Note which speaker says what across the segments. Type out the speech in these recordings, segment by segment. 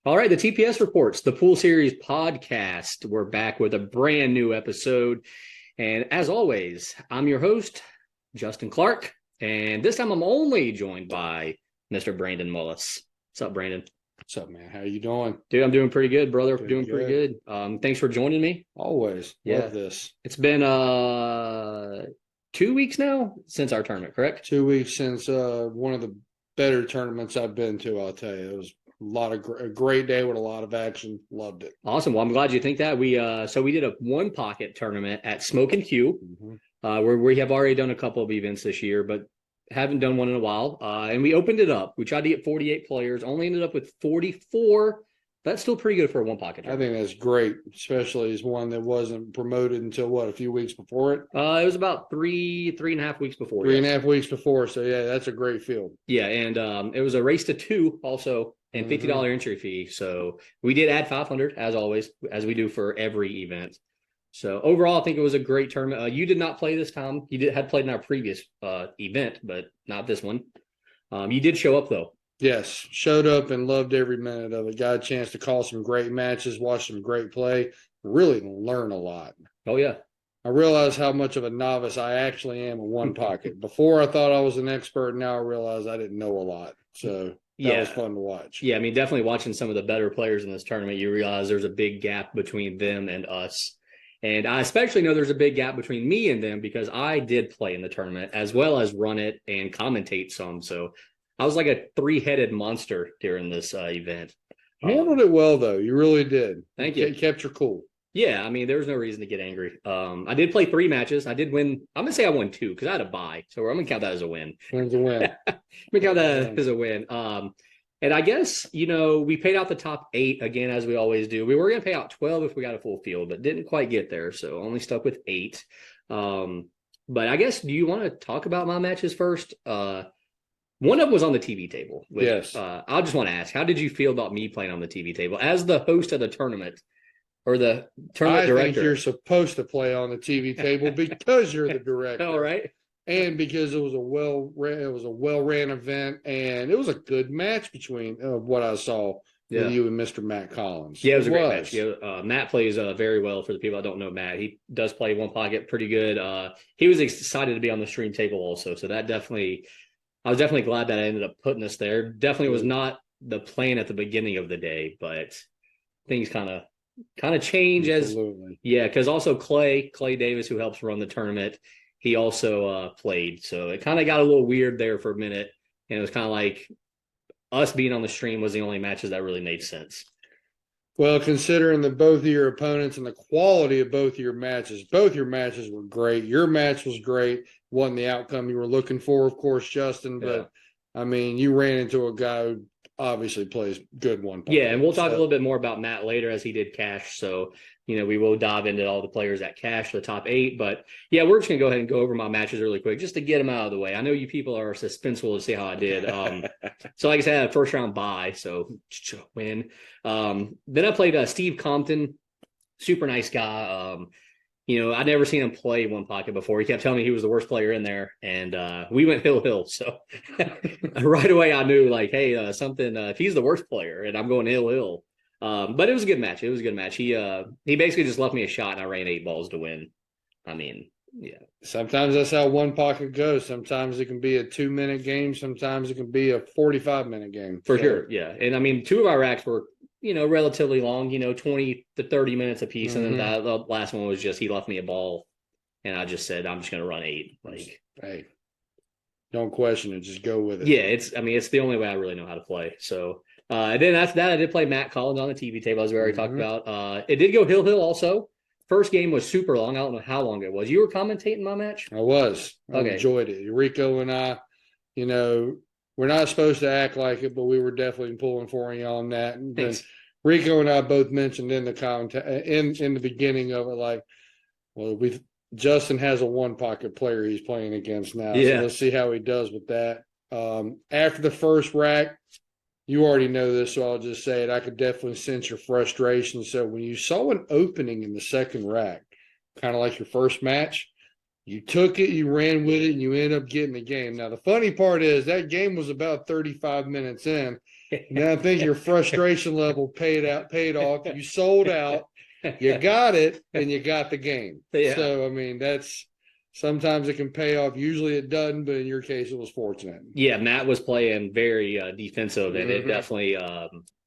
Speaker 1: All right, the TPS reports, the Pool Series podcast. We're back with a brand new episode. And as always, I'm your host, Justin Clark. And this time I'm only joined by Mr. Brandon Mullis. What's up, Brandon?
Speaker 2: What's up, man? How you doing?
Speaker 1: Dude, I'm doing pretty good, brother.
Speaker 2: Good,
Speaker 1: Doing pretty good. Thanks for joining me.
Speaker 2: Always.
Speaker 1: Yeah.
Speaker 2: Love this.
Speaker 1: It's been 2 weeks now since our tournament, correct?
Speaker 2: 2 weeks since one of the better tournaments I've been to, I'll tell you. It was a great day with a lot of action. Loved it.
Speaker 1: Awesome. Well, I'm glad you think that. We did a one pocket tournament at Smokin where we have already done a couple of events this year, but haven't done one in a while. And we opened it up. We tried to get 48 players, only ended up with 44. That's still pretty good for a one pocket tournament.
Speaker 2: I think that's great, especially as one that wasn't promoted until a few weeks before it?
Speaker 1: It was about three and a half weeks before.
Speaker 2: Three and a half weeks before. So yeah, that's a great field.
Speaker 1: Yeah, and it was a race to 2 also, and $50 entry fee. So we did add 500 as always, as we do for every event. So overall, I think it was a great tournament. You did not play this time. You had played in our previous event, but not this one. You did show up though.
Speaker 2: Yes, showed up and loved every minute of it. Got a chance to call some great matches, watch some great play, really learn a lot.
Speaker 1: Oh yeah.
Speaker 2: I realized how much of a novice I actually am in one pocket. Before I thought I was an expert. Now I realize I didn't know a lot. So that was fun to watch.
Speaker 1: Yeah, I mean, definitely watching some of the better players in this tournament, you realize there's a big gap between them and us. And I especially know there's a big gap between me and them because I did play in the tournament as well as run it and commentate some. So I was like a 3-headed monster during this event.
Speaker 2: Handled it well, though. You really did.
Speaker 1: Thank you.
Speaker 2: Kept your cool.
Speaker 1: Yeah, I mean, there was no reason to get angry. I did play 3 matches. I did win. I'm going to say I won 2 because I had a bye. So I'm going to count that as a win.
Speaker 2: Win's a win.
Speaker 1: I'm going to count that as a win. And I guess, we paid out the top 8 again, as we always do. We were going to pay out 12 if we got a full field, but didn't quite get there. So only stuck with 8. But I guess, do you want to talk about my matches first? One of them was on the TV table.
Speaker 2: Yes.
Speaker 1: I just want to ask, how did you feel about me playing on the TV table as the host of the tournament or the tournament director?
Speaker 2: I think you're supposed to play on the TV table because you're the director.
Speaker 1: All right.
Speaker 2: And because it was a well-ran event, and it was a good match between what I saw with you and Mr. Matt Collins.
Speaker 1: Yeah, it was a great match. Yeah, Matt plays very well. For the people that don't know Matt, he does play one pocket pretty good. He was excited to be on the stream table also, so that I was definitely glad that I ended up putting us there. Definitely was not the plan at the beginning of the day, but things kind of change.
Speaker 2: Absolutely.
Speaker 1: Because also Clay Davis, who helps run the tournament, he also played. So it kind of got a little weird there for a minute, and it was kind of like us being on the stream was the only matches that really made sense.
Speaker 2: Well, considering that both of your opponents and the quality of both your matches were great. Your match was great. Wasn't the outcome you were looking for, of course, Justin. But, I mean, you ran into a guy who obviously plays good one pocket.
Speaker 1: Yeah, and we'll talk a little bit more about Matt later as he did cash. So, we will dive into all the players that cash the top 8. But, yeah, we're just going to go ahead and go over my matches really quick just to get them out of the way. I know you people are suspenseful to see how I did. So, like I said, I had a first-round bye, so win. Then I played Steve Compton, super nice guy. I'd never seen him play one pocket before. He kept telling me he was the worst player in there, and we went hill. So right away I knew, like, hey, if he's the worst player, and I'm going hill. But it was a good match. He basically just left me a shot, and I ran 8 balls to win. I mean, yeah.
Speaker 2: Sometimes that's how one pocket goes. Sometimes it can be a 2-minute game. Sometimes it can be a 45-minute game.
Speaker 1: For sure, yeah. And I mean, 2 of our racks were relatively long, 20 to 30 minutes a piece. And then the last one was just, he left me a ball and I just said, I'm just going to run 8. Like,
Speaker 2: hey, don't question it. Just go with it.
Speaker 1: Yeah. It's the only way I really know how to play. So, and then after that, I did play Matt Collins on the TV table, as we already talked about. It did go hill also. First game was super long. I don't know how long it was. You were commentating my match?
Speaker 2: I was. I enjoyed it. Rico and I, we're not supposed to act like it, but we were definitely pulling for you on that. And Rico and I both mentioned in the in the beginning of it, like, well, Justin has a one pocket player he's playing against now. Yeah. So let's see how he does with that. After the first rack, you already know this, so I'll just say it. I could definitely sense your frustration. So when you saw an opening in the second rack, kind of like your first match, you took it, you ran with it, and you ended up getting the game. Now, the funny part is that game was about 35 minutes in, Now I think your frustration level paid off. You sold out, you got it, and you got the game.
Speaker 1: Yeah.
Speaker 2: So I mean, that's sometimes it can pay off. Usually it doesn't, but in your case, it was fortunate.
Speaker 1: Yeah, Matt was playing very defensive, and it definitely.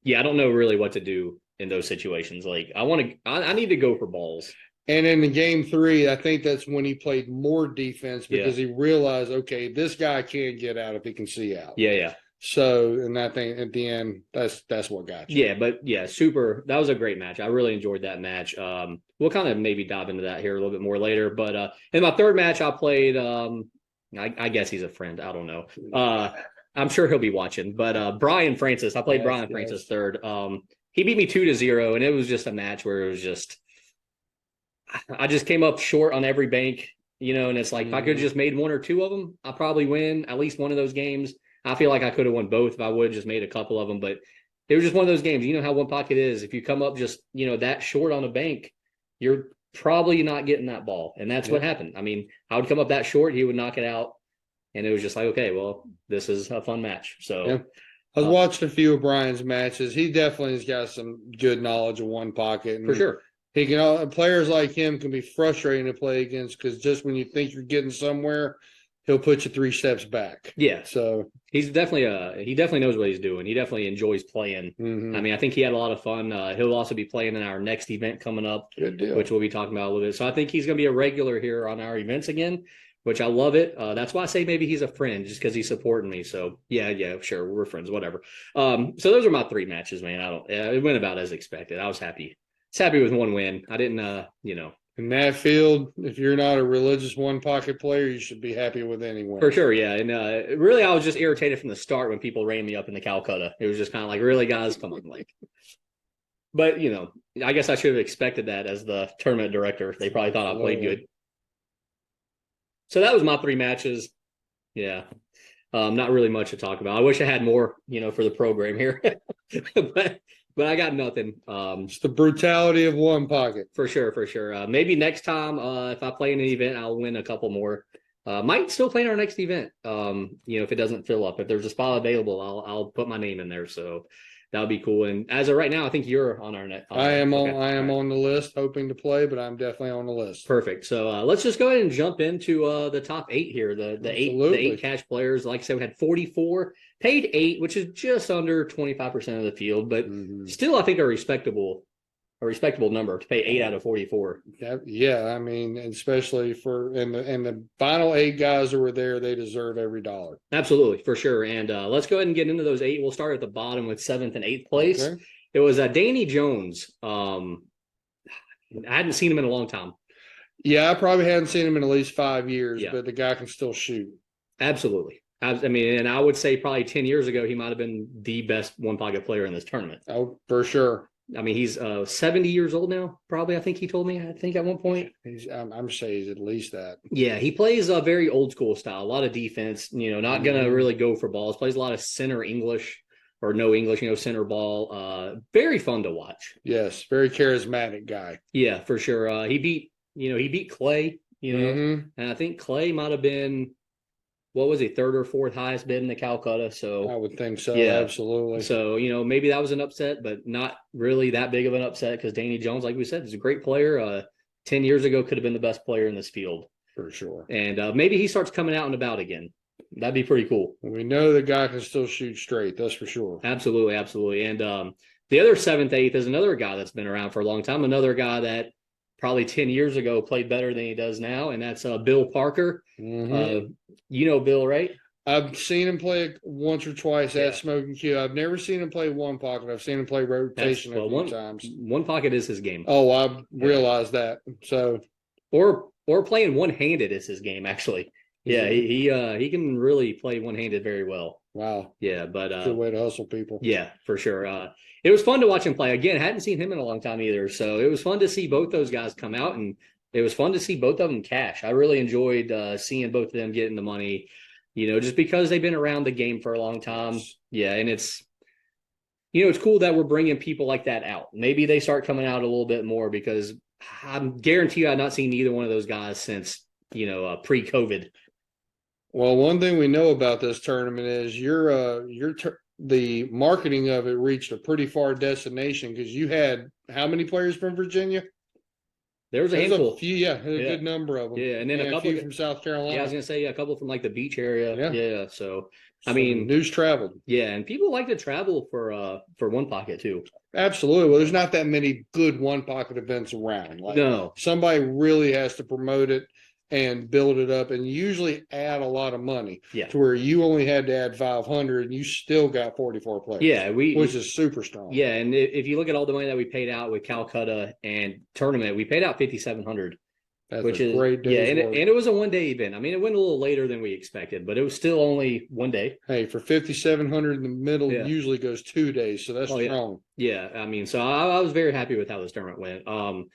Speaker 1: Yeah, I don't know really what to do in those situations. Like, I need to go for balls.
Speaker 2: And in the game 3, I think that's when he played more defense because he realized, okay, this guy can get out if he can see out.
Speaker 1: Yeah, yeah.
Speaker 2: So, and I think at the end, that's what got you.
Speaker 1: Yeah, but yeah, super. That was a great match. I really enjoyed that match. We'll kind of maybe dive into that here a little bit more later. But in my third match, I played. I guess he's a friend. I don't know. I'm sure he'll be watching. But Brian Francis, I played Brian Francis third. He beat me 2-0, and it was just a match where it was just. I just came up short on every bank, and it's like if I could have just made one or two of them, I'll probably win at least one of those games. I feel like I could have won both if I would have just made a couple of them, but it was just one of those games. You know how one pocket is. If you come up just, that short on a bank, you're probably not getting that ball. And that's what happened. I mean, I would come up that short, he would knock it out. And it was just like, okay, well, this is a fun match. So
Speaker 2: I watched a few of Brian's matches. He definitely has got some good knowledge of one pocket. And
Speaker 1: for sure.
Speaker 2: He can players like him can be frustrating to play against because just when you think you're getting somewhere, he'll put you 3 steps back.
Speaker 1: Yeah.
Speaker 2: So
Speaker 1: he definitely knows what he's doing. He definitely enjoys playing. I mean, I think he had a lot of fun. He'll also be playing in our next event coming up, which we'll be talking about a little bit. So I think he's going to be a regular here on our events again, which I love it. That's why I say maybe he's a friend just because he's supporting me. So yeah, sure. We're friends, whatever. So those are my 3 matches, man. It went about as expected. I was happy. Happy with one win. I didn't,
Speaker 2: In that field, if you're not a religious one pocket player, you should be happy with any win.
Speaker 1: For sure, yeah. And really, I was just irritated from the start when people ran me up in the Calcutta. It was just kind of like, really, guys, come on, like. But I guess I should have expected that as the tournament director. They probably thought I played good. So that was my 3 matches. Yeah. Not really much to talk about. I wish I had more, for the program here. But I got nothing.
Speaker 2: It's the brutality of one pocket.
Speaker 1: For sure. Maybe next time, if I play in an event, I'll win a couple more. Might still play in our next event. If it doesn't fill up, if there's a spot available, I'll put my name in there. So that would be cool. And as of right now, I think you're on our net.
Speaker 2: I am on the list, hoping to play, but I'm definitely on the list.
Speaker 1: Perfect. So let's just go ahead and jump into the top 8 here. The 8 cash players. Like I said, we had 44, paid 8, which is just under 25% of the field, but still, I think a respectable number to pay 8 out of 44.
Speaker 2: Yeah, I mean, especially and the final 8 guys that were there, they deserve every dollar.
Speaker 1: Absolutely, for sure. And let's go ahead and get into those 8. We'll start at the bottom with 7th and 8th place. Okay. It was Danny Jones. I hadn't seen him in a long time.
Speaker 2: Yeah, I probably hadn't seen him in at least 5 years, but the guy can still shoot.
Speaker 1: Absolutely. I mean, and I would say probably 10 years ago, he might have been the best one pocket player in this tournament.
Speaker 2: Oh, for sure.
Speaker 1: I mean, he's 70 years old now, probably. I think he told me, at one point.
Speaker 2: I'm saying he's at least that.
Speaker 1: Yeah, he plays a very old school style, a lot of defense, not going to really go for balls. Plays a lot of center English or no English, center ball. Very fun to watch.
Speaker 2: Yes, very charismatic guy.
Speaker 1: Yeah, for sure. He beat Clay, and I think Clay might have been, what was he, 3rd or 4th highest bid in the Calcutta? So
Speaker 2: I would think so. Yeah, absolutely.
Speaker 1: So, maybe that was an upset, but not really that big of an upset because Danny Jones, like we said, is a great player. 10 years ago could have been the best player in this field.
Speaker 2: For sure.
Speaker 1: And maybe he starts coming out and about again. That'd be pretty cool.
Speaker 2: We know the guy can still shoot straight. That's for sure.
Speaker 1: Absolutely. Absolutely. And the other 7th, 8th is another guy that's been around for a long time. Another guy that probably 10 years ago played better than he does now, and that's Bill Parker. Bill, right?
Speaker 2: I've seen him play once or twice at Smokin Q. I've never seen him play one pocket. I've seen him play rotation a few times.
Speaker 1: One pocket is his game.
Speaker 2: Oh, I realized that. So,
Speaker 1: or playing one-handed is his game, actually. Yeah, he can really play one-handed very well.
Speaker 2: Wow.
Speaker 1: Yeah, but
Speaker 2: good way to hustle people.
Speaker 1: Yeah, for sure. It was fun to watch him play. Again, hadn't seen him in a long time either. So it was fun to see both those guys come out, and it was fun to see both of them cash. I really enjoyed seeing both of them getting the money, just because they've been around the game for a long time. Yeah, and it's cool that we're bringing people like that out. Maybe they start coming out a little bit more because I guarantee you I've not seen either one of those guys since, pre-COVID.
Speaker 2: Well, one thing we know about this tournament is the marketing of it reached a pretty far destination because you had how many players from Virginia?
Speaker 1: There was a handful.
Speaker 2: A few, yeah, a good number of them.
Speaker 1: Yeah, and then a couple
Speaker 2: few from South Carolina.
Speaker 1: Yeah, I was gonna say a couple from like the beach area. Yeah. So I mean,
Speaker 2: news traveled.
Speaker 1: Yeah, and people like to travel for one pocket too.
Speaker 2: Absolutely. Well, there's not that many good one pocket events around. Like,
Speaker 1: no,
Speaker 2: somebody really has to promote it and build it up, and usually add a lot of money.
Speaker 1: Yeah.
Speaker 2: To where you only had to add 500, and you still got 44 players.
Speaker 1: Yeah,
Speaker 2: which is super strong.
Speaker 1: Yeah, and if you look at all the money that we paid out with Calcutta and tournament, we paid out 5,700. Which is
Speaker 2: great day.
Speaker 1: Yeah, and it was a 1-day event. I mean, it went a little later than we expected, but it was still only 1 day.
Speaker 2: Hey, for 5,700 in the middle, usually goes 2 days, so that's strong.
Speaker 1: Yeah, I mean, so I was very happy with how this tournament went.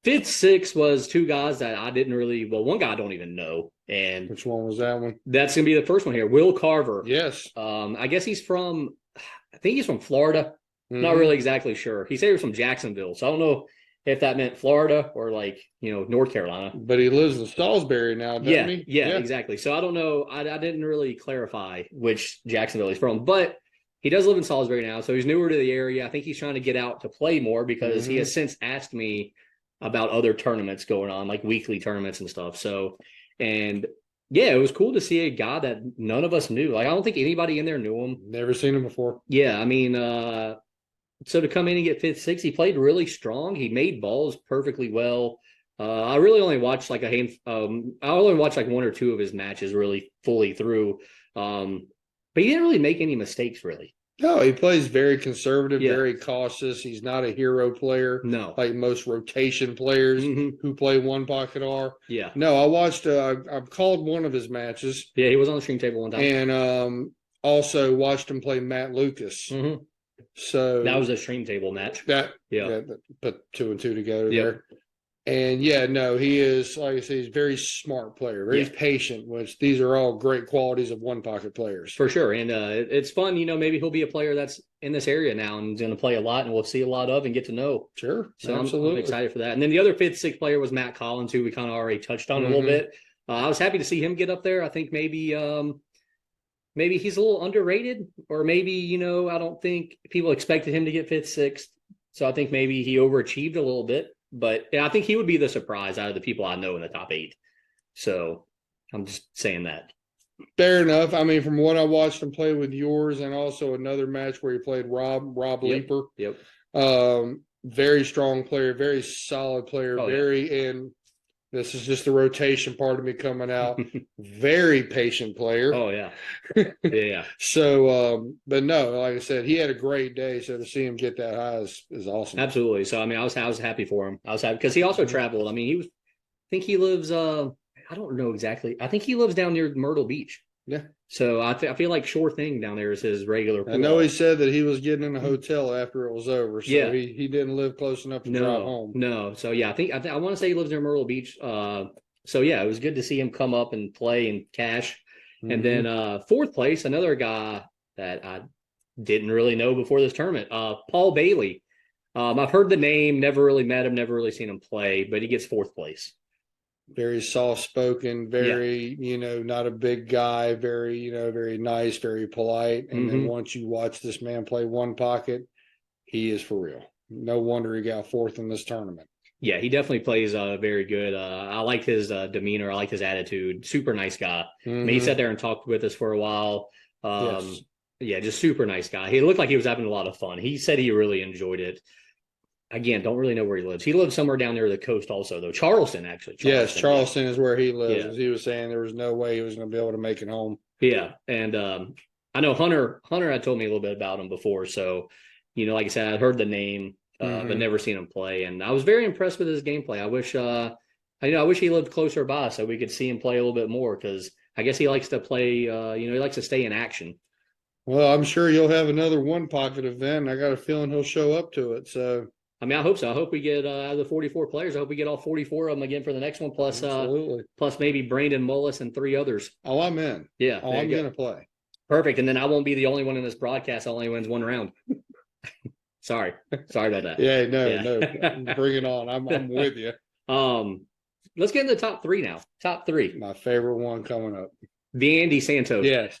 Speaker 1: Fifth, sixth was two guys that I didn't really. Well, one guy I don't even know, and
Speaker 2: which one was that one?
Speaker 1: That's gonna be the first one here. Will Carver.
Speaker 2: Yes.
Speaker 1: I guess he's from. I think he's from Florida. Not really exactly sure. He said he was from Jacksonville, so I don't know if that meant Florida or North Carolina.
Speaker 2: But he lives in Salisbury now, doesn't he?
Speaker 1: Yeah, exactly. So I don't know. I didn't really clarify which Jacksonville he's from, but he does live in Salisbury now, so he's newer to the area. I think he's trying to get out to play more because he has since asked me about other tournaments going on, like weekly tournaments and stuff. So, and yeah, it was cool to see a guy that none of us knew. Like, I don't think anybody in there knew him.
Speaker 2: Never seen him before.
Speaker 1: Yeah, I mean, so to come in and get fifth, sixth, he played really strong. He made balls perfectly well. I really only watched like I only watched like one or two of his matches really fully through. But he didn't really make any mistakes, really.
Speaker 2: No, he plays very conservative, very cautious. He's not a hero player.
Speaker 1: No.
Speaker 2: Like most rotation players who play one pocket are.
Speaker 1: Yeah.
Speaker 2: No, I watched, I've called one of his matches.
Speaker 1: Yeah, he was on the stream table one time.
Speaker 2: And also watched him play Matt Lucas. So
Speaker 1: that was a stream table match.
Speaker 2: That put 2 and 2 together there. And he is, like I say, he's a very smart player, very patient, which these are all great qualities of one pocket players.
Speaker 1: For sure. And it's fun, maybe he'll be a player that's in this area now and going to play a lot and we'll see a lot of and get to know.
Speaker 2: Sure.
Speaker 1: So I'm excited for that. And then the other fifth, sixth player was Matt Collins, who we kind of already touched on a little bit. I was happy to see him get up there. I think maybe he's a little underrated, or maybe, I don't think people expected him to get fifth, sixth. So I think maybe he overachieved a little bit. But I think he would be the surprise out of the people I know in the top 8. So I'm just saying that.
Speaker 2: Fair enough. I mean, from what I watched him play with yours and also another match where he played Rob Leeper.
Speaker 1: Yep.
Speaker 2: Very strong player, very solid player, and this is just the rotation part of me coming out. Very patient player.
Speaker 1: Oh, yeah. Yeah.
Speaker 2: So, but no, like I said, he had a great day. So to see him get that high is awesome.
Speaker 1: Absolutely. So, I mean, I was happy for him. I was happy because he also traveled. I mean, I think he lives, I don't know exactly. I think he lives down near Myrtle Beach.
Speaker 2: Yeah.
Speaker 1: So I feel like Sure Thing down there is his regular pool.
Speaker 2: I know he said that he was getting in a hotel after it was over. So he didn't live close enough to drive home.
Speaker 1: No. So yeah, I want to say he lives near Myrtle Beach. So yeah, it was good to see him come up and play and cash. And then fourth place, another guy that I didn't really know before this tournament, Paul Bailey. I've heard the name, never really met him, never really seen him play, but he gets fourth place.
Speaker 2: Very soft-spoken, very, not a big guy, very, very nice, very polite. And then once you watch this man play one pocket, he is for real. No wonder he got fourth in this tournament.
Speaker 1: Yeah, he definitely plays very good. I like his demeanor. I like his attitude. Super nice guy. I mean, he sat there and talked with us for a while. Yeah, just super nice guy. He looked like he was having a lot of fun. He said he really enjoyed it. Again, don't really know where he lives. He lives somewhere down near the coast also, though. Charleston, actually.
Speaker 2: Charleston is where he lives. As he was saying, there was no way he was going to be able to make it home.
Speaker 1: Yeah, and I know Hunter had told me a little bit about him before. So, like I said, I'd heard the name, but never seen him play. And I was very impressed with his gameplay. I wish he lived closer by so we could see him play a little bit more because I guess he likes to play, he likes to stay in action.
Speaker 2: Well, I'm sure you'll have another one pocket event. I got a feeling he'll show up to it. So,
Speaker 1: I mean, I hope so. I hope we get out of the 44 players. I hope we get all 44 of them again for the next one. Plus maybe Brandon Mullis and 3 others.
Speaker 2: Oh, I'm in.
Speaker 1: Yeah.
Speaker 2: Oh, I'm going to play.
Speaker 1: Perfect. And then I won't be the only one in this broadcast that only wins one round. Sorry about that.
Speaker 2: Yeah, no. Bring it on. I'm with you.
Speaker 1: Let's get into the top 3 now. Top 3.
Speaker 2: My favorite one coming up.
Speaker 1: Andy Santos.
Speaker 2: Yes.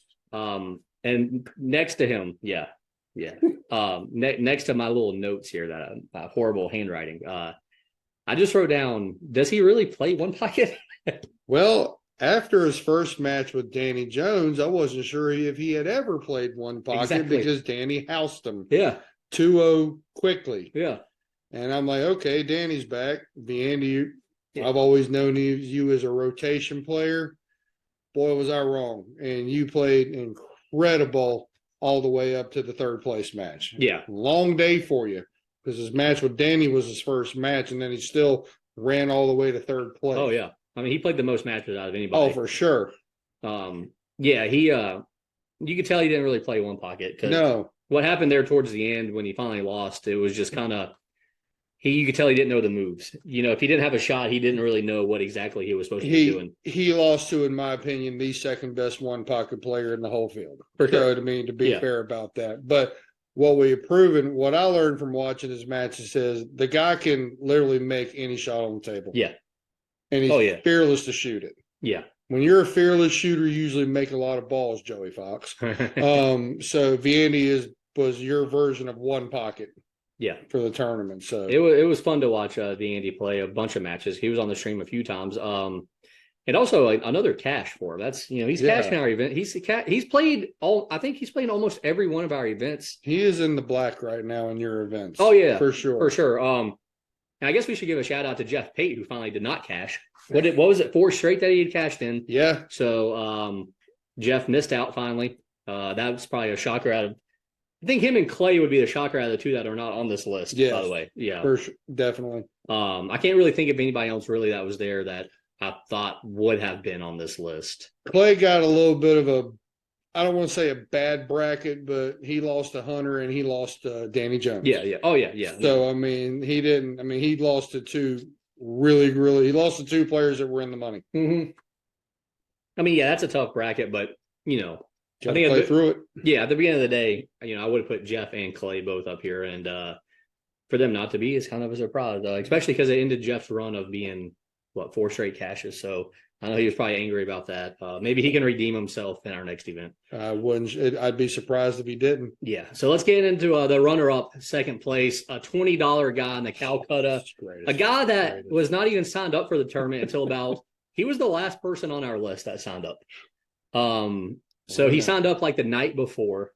Speaker 1: And next to him, yeah. Next to my little notes here, that horrible handwriting. I just wrote down, does he really play one pocket?
Speaker 2: Well, after his first match with Danny Jones, I wasn't sure if he had ever played one pocket because Danny housed him.
Speaker 1: Yeah.
Speaker 2: 2-0 quickly.
Speaker 1: Yeah.
Speaker 2: And I'm like, okay, Danny's back. Andy, I've always known you as a rotation player. Boy, was I wrong. And you played incredible all the way up to the third place match.
Speaker 1: Yeah.
Speaker 2: Long day for you because his match with Danny was his first match, and then he still ran all the way to third place.
Speaker 1: Oh, yeah. I mean, he played the most matches out of anybody.
Speaker 2: Oh, for sure.
Speaker 1: Yeah, you could tell he didn't really play one pocket.
Speaker 2: No.
Speaker 1: What happened there towards the end when he finally lost, it was just kind of, you could tell he didn't know the moves. If he didn't have a shot, he didn't really know what exactly he was supposed to be doing.
Speaker 2: He lost to, in my opinion, the second best one pocket player in the whole field.
Speaker 1: For sure.
Speaker 2: So, to be fair about that. But what we have proven, what I learned from watching his matches is the guy can literally make any shot on the table.
Speaker 1: Yeah.
Speaker 2: And he's fearless to shoot it.
Speaker 1: Yeah.
Speaker 2: When you're a fearless shooter, you usually make a lot of balls, Joey Fox. So Vianney was your version of one pocket. Yeah, for the tournament. So
Speaker 1: it was fun to watch Vianney play a bunch of matches. He was on the stream a few times. And also another cash for him. That's he's cashing our event. He's played I think he's played almost every one of our events.
Speaker 2: He is in the black right now in your events.
Speaker 1: Oh yeah,
Speaker 2: for sure,
Speaker 1: for sure. And I guess we should give a shout out to Jeff Pate, who finally did not cash. What was it? 4 straight that he had cashed in.
Speaker 2: Yeah.
Speaker 1: So Jeff missed out finally. That was probably a shocker out of. I think him and Clay would be the shocker out of the two that are not on this list. Yes, by the way. Yeah,
Speaker 2: for sure, definitely.
Speaker 1: I can't really think of anybody else really that was there that I thought would have been on this list.
Speaker 2: Clay got a little bit of a, I don't want to say a bad bracket, but he lost to Hunter and he lost to Danny Jones.
Speaker 1: Yeah, yeah. Oh, yeah, yeah.
Speaker 2: So, he lost to two he lost to two players that were in the money.
Speaker 1: Mm-hmm. I mean, yeah, that's a tough bracket, but,
Speaker 2: I think play through it.
Speaker 1: Yeah, at the beginning of the day, I would have put Jeff and Clay both up here, and for them not to be is kind of a surprise, especially because it ended Jeff's run of being 4 straight cashes. So I know he was probably angry about that. Maybe he can redeem himself in our next event.
Speaker 2: I'd be surprised if he didn't.
Speaker 1: Yeah. So let's get into the runner-up, second place, a $20 guy in the Calcutta, a guy that was not even signed up for the tournament until he was the last person on our list that signed up. So he signed up like the night before.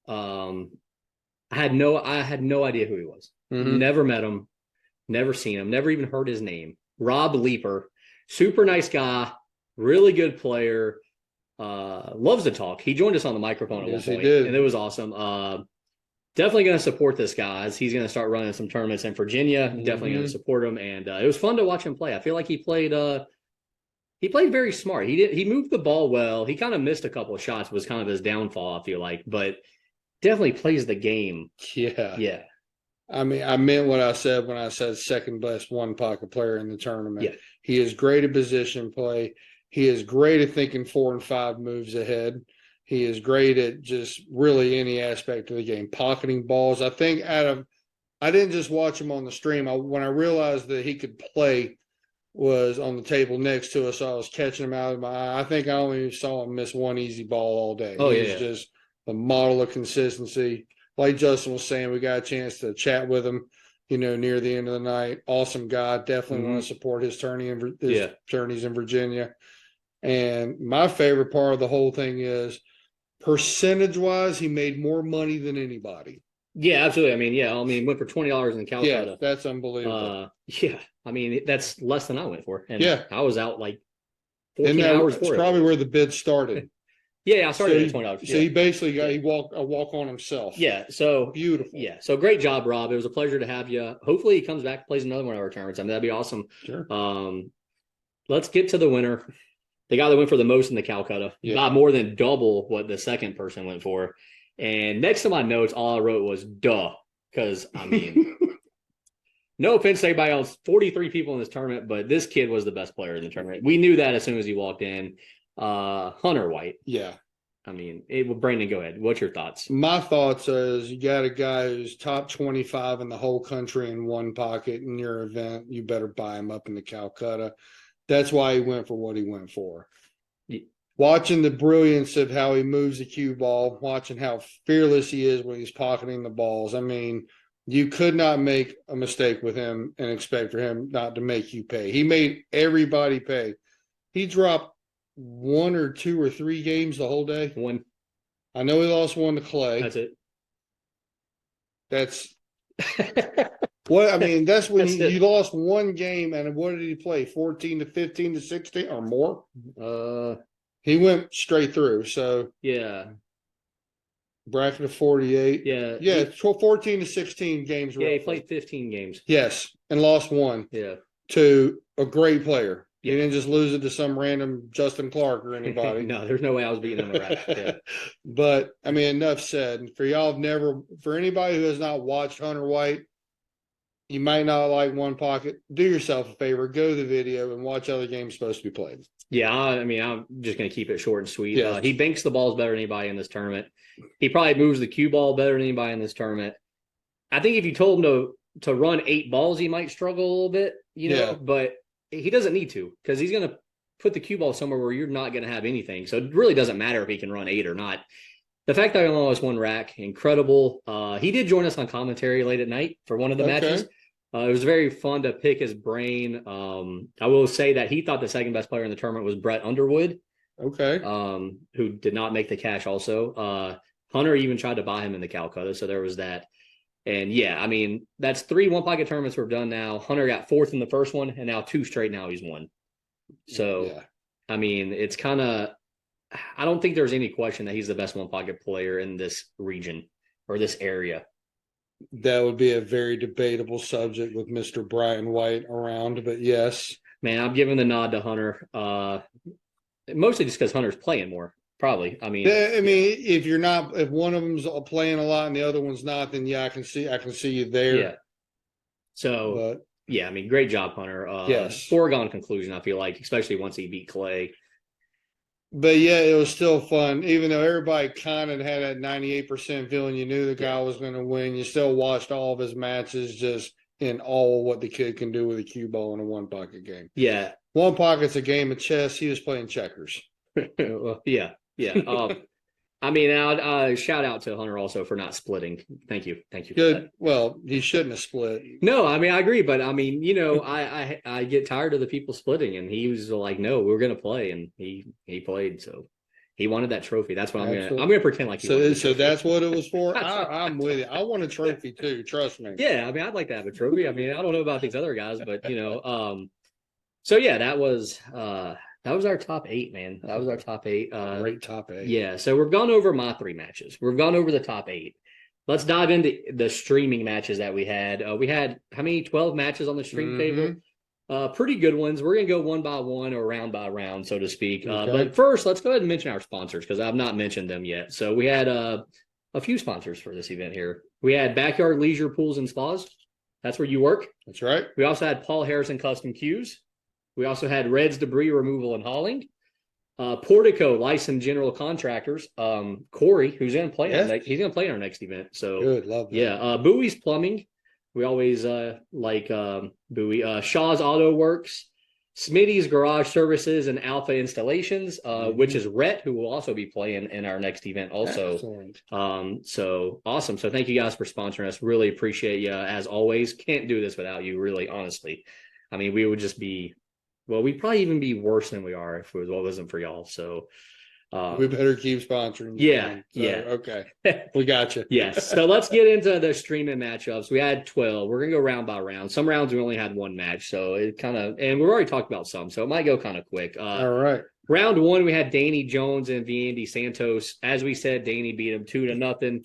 Speaker 1: I had no idea who he was. Mm-hmm. Never met him, never seen him, never even heard his name. Rob Leeper, super nice guy, really good player, loves to talk. He joined us on the microphone at one point, and it was awesome. Definitely going to support this guy as he's going to start running some tournaments in Virginia. Mm-hmm. Definitely going to support him, and it was fun to watch him play. I feel like he played very smart. He moved the ball well. He kind of missed a couple of shots, was kind of his downfall, I feel like, but definitely plays the game.
Speaker 2: Yeah.
Speaker 1: Yeah.
Speaker 2: I mean, I meant what I said when I said second best one pocket player in the tournament.
Speaker 1: Yeah.
Speaker 2: He is great at position play. He is great at thinking 4 and 5 moves ahead. He is great at just really any aspect of the game, pocketing balls. I think I didn't just watch him on the stream. When I realized that he could play was on the table next to us, so I was catching him out of my eye. I think I only saw him miss one easy ball all day.
Speaker 1: Oh,
Speaker 2: He's just a model of consistency. Like Justin was saying, we got a chance to chat with him, near the end of the night. Awesome guy. Definitely want to support his tourneys in Virginia. And my favorite part of the whole thing is percentage-wise, he made more money than anybody.
Speaker 1: Yeah, absolutely. Went for $20 in Calcutta.
Speaker 2: Yeah, that's unbelievable.
Speaker 1: Yeah, that's less than I went for. And I was out like
Speaker 2: 14 hours for it. That's probably where the bid started.
Speaker 1: Yeah, I started at $20.
Speaker 2: So he basically got a walk on himself.
Speaker 1: Yeah, so
Speaker 2: beautiful.
Speaker 1: Yeah, so great job, Rob. It was a pleasure to have you. Hopefully, he comes back and plays another one of our tournaments. That'd be awesome.
Speaker 2: Sure.
Speaker 1: Let's get to the winner. The guy that went for the most in the Calcutta, got more than double what the second person went for. And next to my notes, all I wrote was "duh," because no offense to anybody else, 43 people in this tournament, but this kid was the best player in the tournament. We knew that as soon as he walked in. Hunter White.
Speaker 2: Yeah.
Speaker 1: Brandon, go ahead. What's your thoughts?
Speaker 2: My thoughts is you got a guy who's top 25 in the whole country in one pocket in your event. You better buy him up in the Calcutta. That's why he went for what he went for. watching the brilliance of how he moves the cue ball, watching how fearless he is when he's pocketing the balls. I mean, you could not make a mistake with him and expect for him not to make you pay. He made everybody pay. He dropped 1 or 2 or 3 games the whole day.
Speaker 1: One.
Speaker 2: I know he lost one to Clay.
Speaker 1: That's it.
Speaker 2: That's what I mean. That's when
Speaker 1: That's
Speaker 2: you lost one game, and what did he play? 14 to 15 to 16 or more? He went straight through. So
Speaker 1: yeah.
Speaker 2: Bracket of 48.
Speaker 1: Yeah.
Speaker 2: Yeah, 14 to 16 games.
Speaker 1: Yeah,
Speaker 2: roughly.
Speaker 1: he played 15 games.
Speaker 2: Yes, and lost one.
Speaker 1: Yeah.
Speaker 2: To a great player.
Speaker 1: Yeah.
Speaker 2: He didn't just lose it to some random Justin Clark or anybody.
Speaker 1: No, there's no way I was beating him in the rack. Yeah.
Speaker 2: But I mean, enough said. For anybody who has not watched Hunter White, you might not like one pocket. Do yourself a favor, go to the video and watch how the game's supposed to be played.
Speaker 1: Yeah, I mean, I'm just going to keep it short and sweet.
Speaker 2: Yes.
Speaker 1: He banks the balls better than anybody in this tournament. He probably moves the cue ball better than anybody in this tournament. I think if you told him to run 8 balls, he might struggle a little bit, but he doesn't need to because he's going to put the cue ball somewhere where you're not going to have anything. So it really doesn't matter if he can run 8 or not. The fact that I only lost one rack, incredible. He did join us on commentary late at night for one of the matches. It was very fun to pick his brain. I will say that he thought the second best player in the tournament was Brett Underwood.
Speaker 2: Okay.
Speaker 1: Who did not make the cash also. Hunter even tried to buy him in the Calcutta, so there was that. And yeah, I mean, that's 3 one-pocket tournaments we've done now. Hunter got 4th in the first one, and now 2 straight now he's won. So, yeah. I mean, it's kind of – I don't think there's any question that he's the best one-pocket player in this region or this area.
Speaker 2: That would be a very debatable subject with Mr. Brian White around, but yes.
Speaker 1: Man, I'm giving the nod to Hunter, mostly just because Hunter's playing more. Probably. I mean,
Speaker 2: if one of them's playing a lot and the other one's not, then yeah, I can see you there.
Speaker 1: Yeah. So I mean, great job, Hunter.
Speaker 2: Yes.
Speaker 1: Foregone conclusion, I feel like, especially once he beat Clay.
Speaker 2: But yeah, it was still fun, even though everybody kind of had that 98% feeling you knew the guy was going to win. You still watched all of his matches, just in awe of what the kid can do with a cue ball in a one-pocket game.
Speaker 1: Yeah.
Speaker 2: One pocket's a game of chess. He was playing checkers.
Speaker 1: Well, yeah. I mean, shout out to Hunter also for not splitting. Thank you.
Speaker 2: Good. Well, he shouldn't have split.
Speaker 1: No, I mean, I agree, but I mean, I get tired of the people splitting, and he was like, "No, we're going to play," and he played, so he wanted that trophy. That's what I'm gonna pretend like.
Speaker 2: So that's what it was for. I'm with you. I want a trophy too. Trust me.
Speaker 1: Yeah, I mean, I'd like to have a trophy. I mean, I don't know about these other guys, but so yeah, that was our top 8, man. That was our top 8.
Speaker 2: Great top 8.
Speaker 1: Yeah. So we've gone over my 3 matches. We've gone over the top 8. Let's dive into the streaming matches that we had. We had how many? 12 matches on the stream table. Pretty good ones. We're going to go one by one or round by round, so to speak.
Speaker 2: Okay.
Speaker 1: But first, let's go ahead and mention our sponsors because I've not mentioned them yet. So we had a few sponsors for this event here. We had Backyard Leisure Pools and Spas. That's where you work.
Speaker 2: That's right.
Speaker 1: We also had Paul Harrison Custom Cues. We also had Red's Debris Removal and Hauling. Portico Licensed General Contractors. Corey, who's going to play. He's going to play in our next event. So
Speaker 2: good, love that.
Speaker 1: Yeah. Bowie's Plumbing. We always like Bowie. Shaw's Auto Works. Smitty's Garage Services and Alpha Installations, which is Rhett, who will also be playing in our next event also.
Speaker 2: Excellent.
Speaker 1: So awesome. So thank you guys for sponsoring us. Really appreciate you as always. Can't do this without you, really, honestly. I mean, we would just be. Well, we'd probably even be worse than we are if it wasn't for y'all. So
Speaker 2: we better keep sponsoring.
Speaker 1: Yeah.
Speaker 2: Okay. We got you.
Speaker 1: Yes. So let's get into the streaming matchups. We had 12. We're going to go round by round. Some rounds we only had one match. So it and we've already talked about some. So it might go kind of quick.
Speaker 2: All right.
Speaker 1: Round 1, we had Danny Jones and Andy Santos. As we said, Danny beat him 2-0.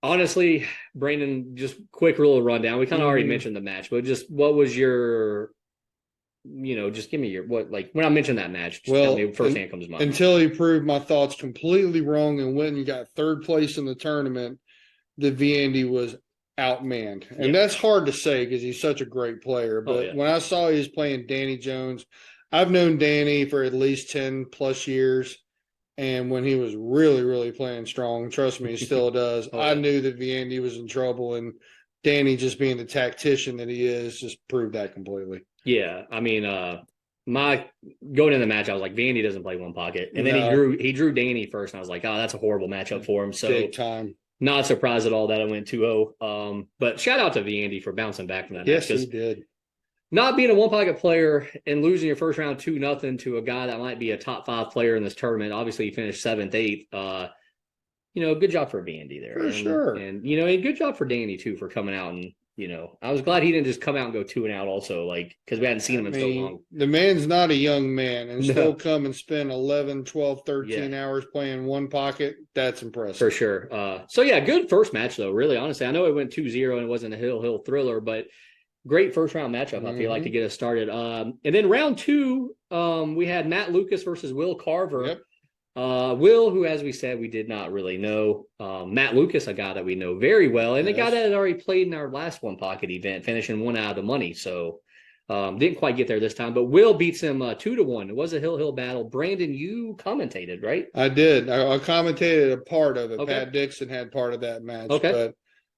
Speaker 1: Honestly, Brandon, just quick little rundown. We kind of already mentioned the match, but just what was your just give me your when I mention that match, just tell me first hand comes to mind.
Speaker 2: Until he proved my thoughts completely wrong and went and got 3rd place in the tournament, the Vandy was outmanned. And that's hard to say because he's such a great player. But when I saw he was playing Danny Jones, I've known Danny for at least 10 plus years. And when he was really, really playing strong, trust me, he still does. I knew that Vandy was in trouble, and Danny, just being the tactician that he is, just proved that completely.
Speaker 1: Yeah, I mean, my going in the match, I was like, Vandy doesn't play one pocket, and then he drew Danny first, and I was like, oh, that's a horrible matchup for him. So
Speaker 2: big time.
Speaker 1: Not surprised at all that it went 2-0. But shout out to Vandy for bouncing back from that
Speaker 2: yes,
Speaker 1: match.
Speaker 2: Yes, he did.
Speaker 1: Not being a one pocket player and losing your first round 2-0 to a guy that might be a top 5 player in this tournament. Obviously, he finished 7th, 8th. Good job for Vandy there.
Speaker 2: For sure.
Speaker 1: And and good job for Danny too for coming out and I was glad he didn't just come out and go 2-out also, like, because we hadn't seen him in so long.
Speaker 2: The man's not a young man and still come and spend 11, 12, 13 hours playing one pocket. That's impressive.
Speaker 1: For sure. So, yeah, good first match, though, really, honestly. I know it went 2-0 and it wasn't a hill thriller, but great first-round matchup, I feel like, to get us started. And then round 2, we had Matt Lucas versus Will Carver.
Speaker 2: Yep.
Speaker 1: Will, who, as we said, we did not really know. Matt Lucas, a guy that we know very well, and a guy that had already played in our last one pocket event, finishing 1 out of the money. So didn't quite get there this time. But Will beats him 2-1. It was a hill battle. Brandon, you commentated, right?
Speaker 2: I did. I commentated a part of it. Okay. Pat Dixon had part of that match.
Speaker 1: Okay.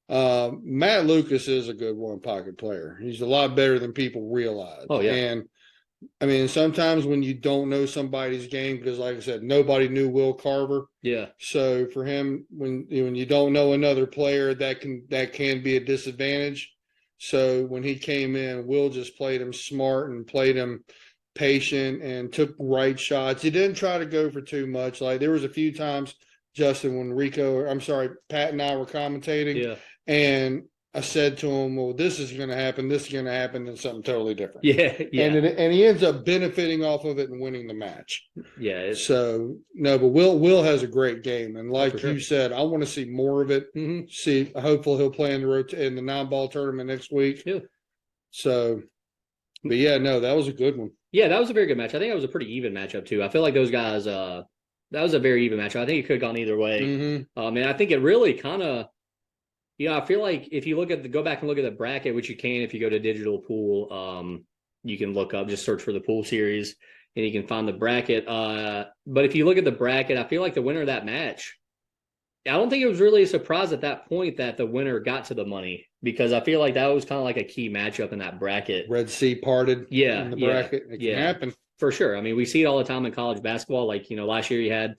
Speaker 2: But Matt Lucas is a good one pocket player. He's a lot better than people realize.
Speaker 1: Oh, yeah.
Speaker 2: And I mean, sometimes when you don't know somebody's game, because like I said, nobody knew Will Carver.
Speaker 1: Yeah.
Speaker 2: So for him, when you don't know another player, that can be a disadvantage. So when he came in, Will just played him smart and played him patient and took right shots. He didn't try to go for too much. Like there was a few times, Justin, when Pat and I were commentating, and I said to him, well, this is going to happen, and something totally different.
Speaker 1: Yeah.
Speaker 2: And he ends up benefiting off of it and winning the match.
Speaker 1: Yeah.
Speaker 2: So, no, but Will has a great game. And like you said, I want to see more of it.
Speaker 1: Mm-hmm.
Speaker 2: See, hopefully he'll play in the 9-ball tournament next week.
Speaker 1: Yeah.
Speaker 2: So, but yeah, no, that was a good one.
Speaker 1: Yeah, that was a very good match. I think it was a pretty even matchup, too. I feel like those guys, that was a very even matchup. I think it could have gone either way.
Speaker 2: Mm-hmm.
Speaker 1: And I think it really kind of, I feel like if you go back and look at the bracket, which you can if you go to Digital Pool, you can look up, just search for the pool series, and you can find the bracket. But if you look at the bracket, I feel like the winner of that match, I don't think it was really a surprise at that point that the winner got to the money, because I feel like that was kind of like a key matchup in that bracket.
Speaker 2: Red Sea parted in the bracket. It can happen.
Speaker 1: For sure. I mean, we see it all the time in college basketball. Like, last year you had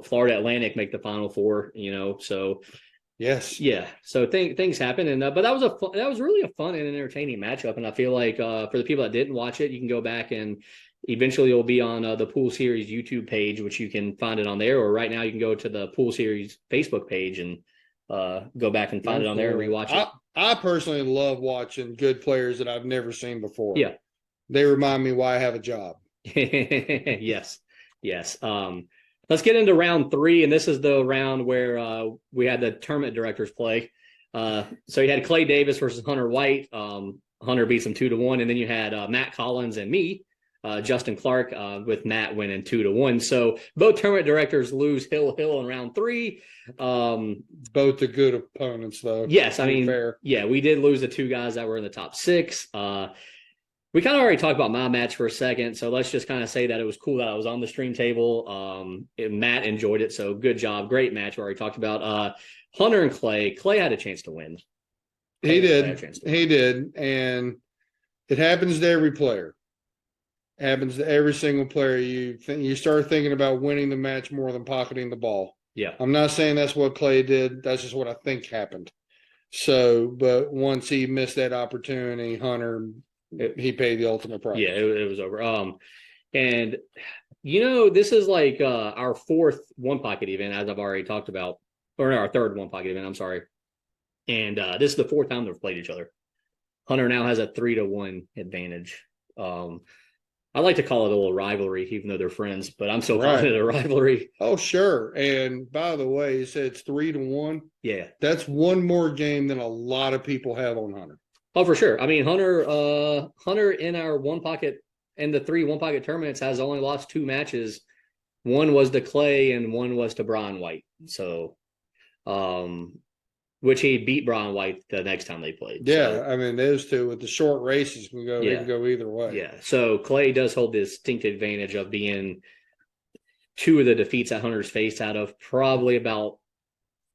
Speaker 1: Florida Atlantic make the Final Four, so –
Speaker 2: yes.
Speaker 1: Yeah. So things happen, and but that was really a fun and entertaining matchup. And I feel like for the people that didn't watch it, you can go back and eventually it'll be on the Pool Series YouTube page, which you can find it on there. Or right now you can go to the Pool Series Facebook page and go back and find it on there and rewatch it.
Speaker 2: I personally love watching good players that I've never seen before.
Speaker 1: Yeah.
Speaker 2: They remind me why I have a job.
Speaker 1: Yes. Let's get into round 3, and this is the round where we had the tournament directors play. So you had Clay Davis versus Hunter White. Hunter beats him 2-1, and then you had Matt Collins and me, Justin Clark, with Matt winning 2-1. So both tournament directors lose Hill in round 3.
Speaker 2: Both the good opponents, though.
Speaker 1: Yes, I mean, fair. Yeah, we did lose the 2 guys that were in the top 6. We kind of already talked about my match for a second, so let's just kind of say that it was cool that I was on the stream table. Matt enjoyed it, so good job. Great match we already talked about. Hunter and Clay. Clay had a chance to win.
Speaker 2: He did, and it happens to every player. It happens to every single player. You start thinking about winning the match more than pocketing the ball.
Speaker 1: Yeah.
Speaker 2: I'm not saying that's what Clay did. That's just what I think happened. So, but once he missed that opportunity, Hunter – he paid the ultimate price.
Speaker 1: Yeah, it was over. And this is like our 4th one pocket event, as I've already talked about, or our 3rd one pocket event. I'm sorry. And this is the 4th time they've played each other. Hunter now has a 3-1 advantage. I like to call it a little rivalry, even though they're friends, but I'm still calling it a rivalry.
Speaker 2: Oh, sure. And by the way, you said it's 3-1.
Speaker 1: Yeah,
Speaker 2: that's one more game than a lot of people have on Hunter.
Speaker 1: Oh, for sure. I mean, Hunter in our one pocket and the 3 one pocket tournaments has only lost 2 matches. One was to Clay and one was to Brian White. So, which he beat Brian White the next time they played.
Speaker 2: Yeah,
Speaker 1: so,
Speaker 2: I mean, those 2 with the short races can go either way.
Speaker 1: Yeah. So Clay does hold the distinct advantage of being 2 of the defeats that Hunter's faced out of probably about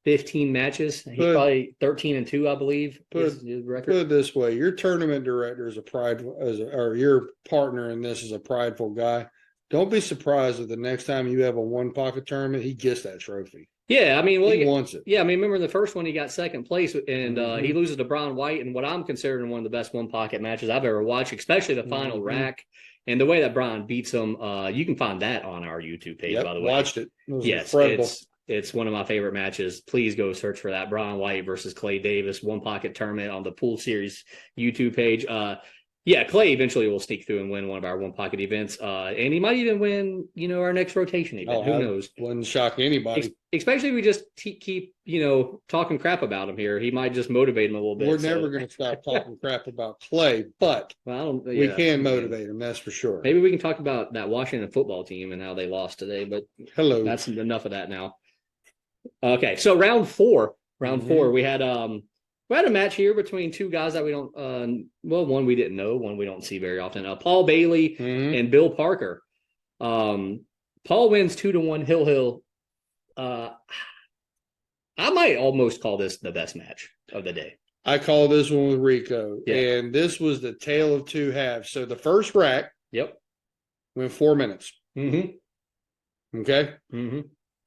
Speaker 1: 15 matches. He's probably 13-2, I believe.
Speaker 2: Put it this way: your tournament director is or your partner in this is a prideful guy. Don't be surprised if the next time you have a one pocket tournament, he gets that trophy.
Speaker 1: Yeah, I mean, well,
Speaker 2: he wants it.
Speaker 1: Yeah, I mean, remember the first one he got second place, and he loses to Brian White in what I'm considering one of the best one pocket matches I've ever watched, especially the final rack. And the way that Brian beats him, you can find that on our YouTube page, by the way.
Speaker 2: Watched it. It was
Speaker 1: yes,
Speaker 2: incredible.
Speaker 1: It's one of my favorite matches. Please go search for that Brian White versus Clay Davis one pocket tournament on the Pool Series YouTube page. Yeah, Clay eventually will sneak through and win one of our one pocket events. And he might even win, our next rotation event. Who knows?
Speaker 2: Wouldn't shock anybody.
Speaker 1: Especially if we just keep, talking crap about him here. He might just motivate him a little bit.
Speaker 2: We're never going to stop talking crap about Clay, but we can motivate him. That's for sure.
Speaker 1: Maybe we can talk about that Washington football team and how they lost today, but that's enough of that now. Okay, so round four, we had a match here between two guys that we don't one we didn't know, one we don't see very often. Paul Bailey and Bill Parker. Paul wins 2-1 Hill. I might almost call this the best match of the day.
Speaker 2: I call this one with Rico, and this was the tale of two halves. So the first rack, went 4 minutes. Okay.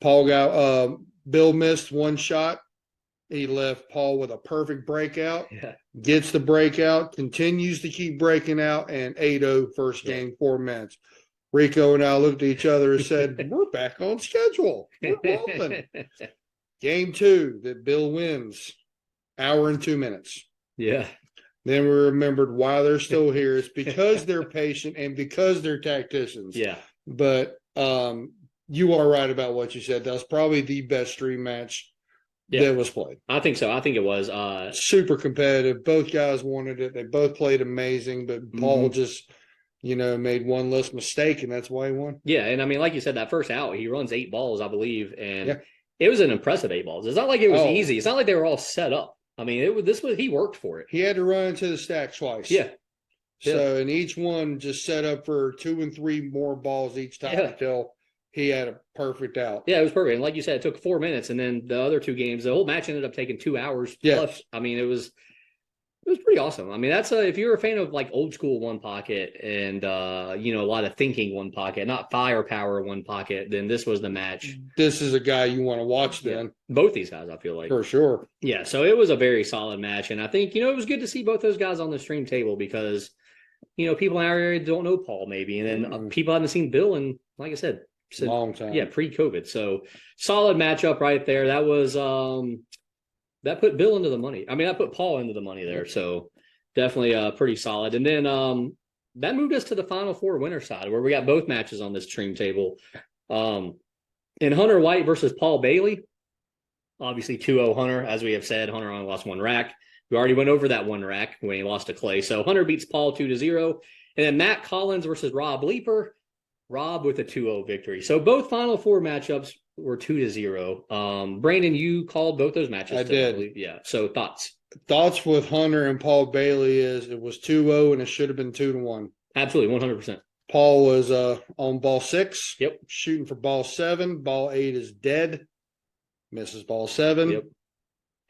Speaker 2: Paul got Bill missed one shot. He left Paul with a perfect breakout. Gets the breakout, continues to keep breaking out, and 8-0 first game, 4 minutes. Rico and I looked at each other and said, we're back on schedule. We're rolling. Game 2 that Bill wins, hour and 2 minutes.
Speaker 1: Yeah.
Speaker 2: Then we remembered why they're still here. It's because they're patient and because they're tacticians.
Speaker 1: Yeah.
Speaker 2: But you are right about what you said. That was probably the best stream match that was played.
Speaker 1: I think so. I think it was.
Speaker 2: Super competitive. Both guys wanted it. They both played amazing, but Paul just, made one less mistake, and that's why he won.
Speaker 1: Yeah, and I mean, like you said, that first out, he runs 8 balls, I believe, and it was an impressive 8 balls. It's not like it was easy. It's not like they were all set up. I mean, he worked for it.
Speaker 2: He had to run into the stack twice.
Speaker 1: Yeah.
Speaker 2: So, and each one just set up for 2 and 3 more balls each time until he had a perfect out.
Speaker 1: Yeah, it was perfect. And like you said, it took 4 minutes, and then the other 2 games, the whole match ended up taking 2 hours plus. I mean, it was pretty awesome. I mean, that's if you're a fan of like old school one pocket and a lot of thinking one pocket, not firepower one pocket, then this was the match.
Speaker 2: This is a guy you want to watch then.
Speaker 1: Both these guys, I feel like.
Speaker 2: For sure.
Speaker 1: Yeah, so it was a very solid match. And I think, it was good to see both those guys on the stream table because, people in our area don't know Paul maybe. And then people haven't seen Bill in, like I said,
Speaker 2: long time.
Speaker 1: Yeah, pre-COVID. So solid matchup right there. That was that put Bill into the money. I mean, I put Paul into the money there. So definitely pretty solid. And then that moved us to the Final Four winner side where we got both matches on this stream table. In Hunter White versus Paul Bailey, obviously 2-0 Hunter. As we have said, Hunter only lost 1 rack. We already went over that 1 rack when he lost to Clay. So Hunter beats Paul 2-0. And then Matt Collins versus Rob Leeper. Rob with a 2-0 victory. So both Final Four matchups were 2-0. Brandon, you called both those matches.
Speaker 2: I did.
Speaker 1: Yeah. So thoughts?
Speaker 2: Thoughts with Hunter and Paul Bailey is it was 2-0 and it should have been 2-1.
Speaker 1: Absolutely, 100%.
Speaker 2: Paul was on ball 6.
Speaker 1: Yep.
Speaker 2: Shooting for ball 7. Ball 8 is dead. Misses ball 7.
Speaker 1: Yep.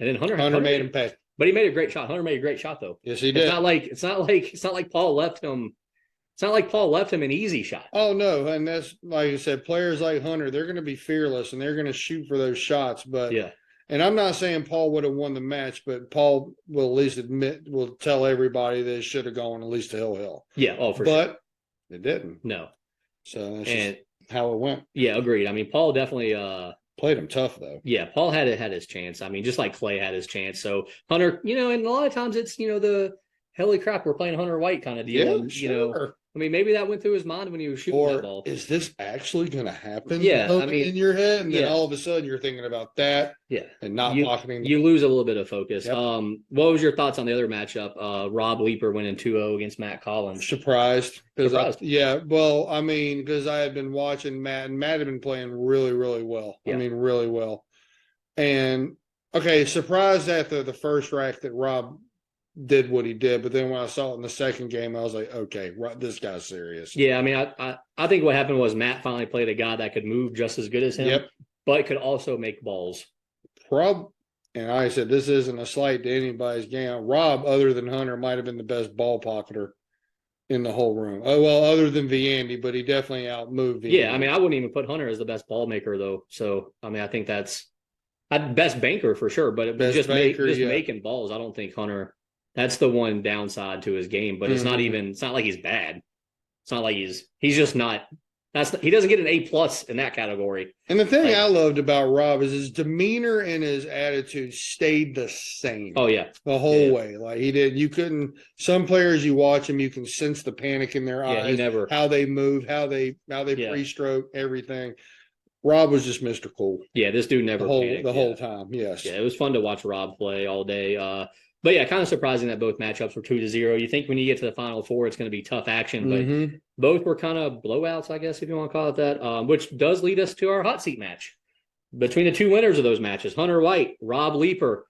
Speaker 1: And then Hunter
Speaker 2: made him pay.
Speaker 1: But he made a great shot. Hunter made a great shot though.
Speaker 2: Yes, he did.
Speaker 1: It's not like Paul left him. It's not like Paul left him an easy shot.
Speaker 2: Oh, no. And that's, like I said, players like Hunter, they're going to be fearless and they're going to shoot for those shots. But, and I'm not saying Paul would have won the match, but Paul will at least will tell everybody that it should have gone at least to Hill.
Speaker 1: Yeah. Oh, for
Speaker 2: sure.
Speaker 1: But
Speaker 2: it didn't.
Speaker 1: No.
Speaker 2: So that's just how it went.
Speaker 1: Yeah, agreed. I mean, Paul definitely
Speaker 2: played him tough, though.
Speaker 1: Yeah, Paul had his chance. I mean, just like Clay had his chance. So Hunter, and a lot of times it's, the holy crap, we're playing Hunter White kind of deal.
Speaker 2: Yeah, sure.
Speaker 1: I mean, maybe that went through his mind when he was shooting that ball.
Speaker 2: Is this actually going to happen?
Speaker 1: Yeah, I mean,
Speaker 2: in your head, and then all of a sudden you're thinking about that.
Speaker 1: Yeah,
Speaker 2: and not blocking.
Speaker 1: You lose a little bit of focus.
Speaker 2: Yep.
Speaker 1: What was your thoughts on the other matchup? Rob Leeper winning 2-0 against Matt Collins.
Speaker 2: Surprised. Well, I mean, because I had been watching Matt, and Matt had been playing really, really well. Yeah. I mean, really well. And surprised after the first rack that Rob did what he did, but then when I saw it in the second game, I was like, okay, this guy's serious.
Speaker 1: Yeah, I mean, I think what happened was Matt finally played a guy that could move just as good as him, but could also make balls.
Speaker 2: and I said, this isn't a slight to anybody's game. Rob, other than Hunter, might have been the best ball pocketer in the whole room. Oh, well, other than Viandi, but he definitely outmoved Viandi.
Speaker 1: Yeah, I mean, I wouldn't even put Hunter as the best ball maker though. So I mean, I think that's best banker for sure. But just making balls, I don't think Hunter. That's the one downside to his game. But it's not even. It's not like he's bad. It's not like he's just not. He doesn't get an A+ in that category.
Speaker 2: And the thing I loved about Rob is his demeanor and his attitude stayed the same.
Speaker 1: Oh yeah,
Speaker 2: the whole way. Like he did. You couldn't. Some players you watch them, you can sense the panic in their eyes.
Speaker 1: He never.
Speaker 2: How they move, how they pre-stroke, everything. Rob was just Mr. Cool.
Speaker 1: Yeah, this dude never
Speaker 2: the whole time. Yes.
Speaker 1: Yeah, it was fun to watch Rob play all day. But yeah, kind of surprising that both matchups were 2-0. You think when you get to the Final Four, it's going to be tough action, but both were kind of blowouts, I guess, if you want to call it that, which does lead us to our hot seat match. Between the two winners of those matches, Hunter White, Rob Leeper.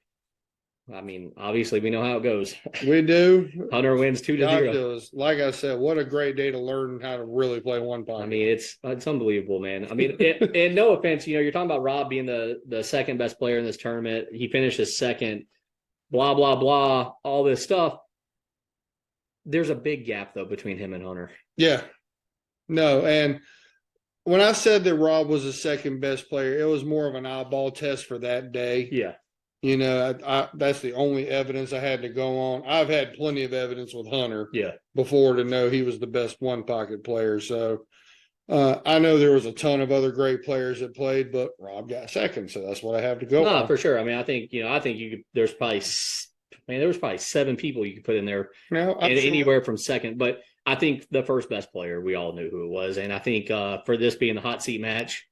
Speaker 1: I mean, obviously, we know how it goes.
Speaker 2: We do.
Speaker 1: Hunter wins 2-0.
Speaker 2: Like I said, what a great day to learn how to really play one pocket.
Speaker 1: I mean, it's unbelievable, man. I mean, and no offense, you're talking about Rob being the second best player in this tournament. He finished as second. Blah, blah, blah, all this stuff. There's a big gap, though, between him and Hunter.
Speaker 2: Yeah. No, and when I said that Rob was the second best player, it was more of an eyeball test for that day.
Speaker 1: Yeah.
Speaker 2: You know, that's the only evidence I had to go on. I've had plenty of evidence with Hunter before to know he was the best one-pocket player. So I know there was a ton of other great players that played, but Rob got second, so that's what I have to go on.
Speaker 1: For sure. I mean, I think you could. There was probably 7 people you could put in there, anywhere from second. But I think the first best player, we all knew who it was, and I think for this being the hot seat match,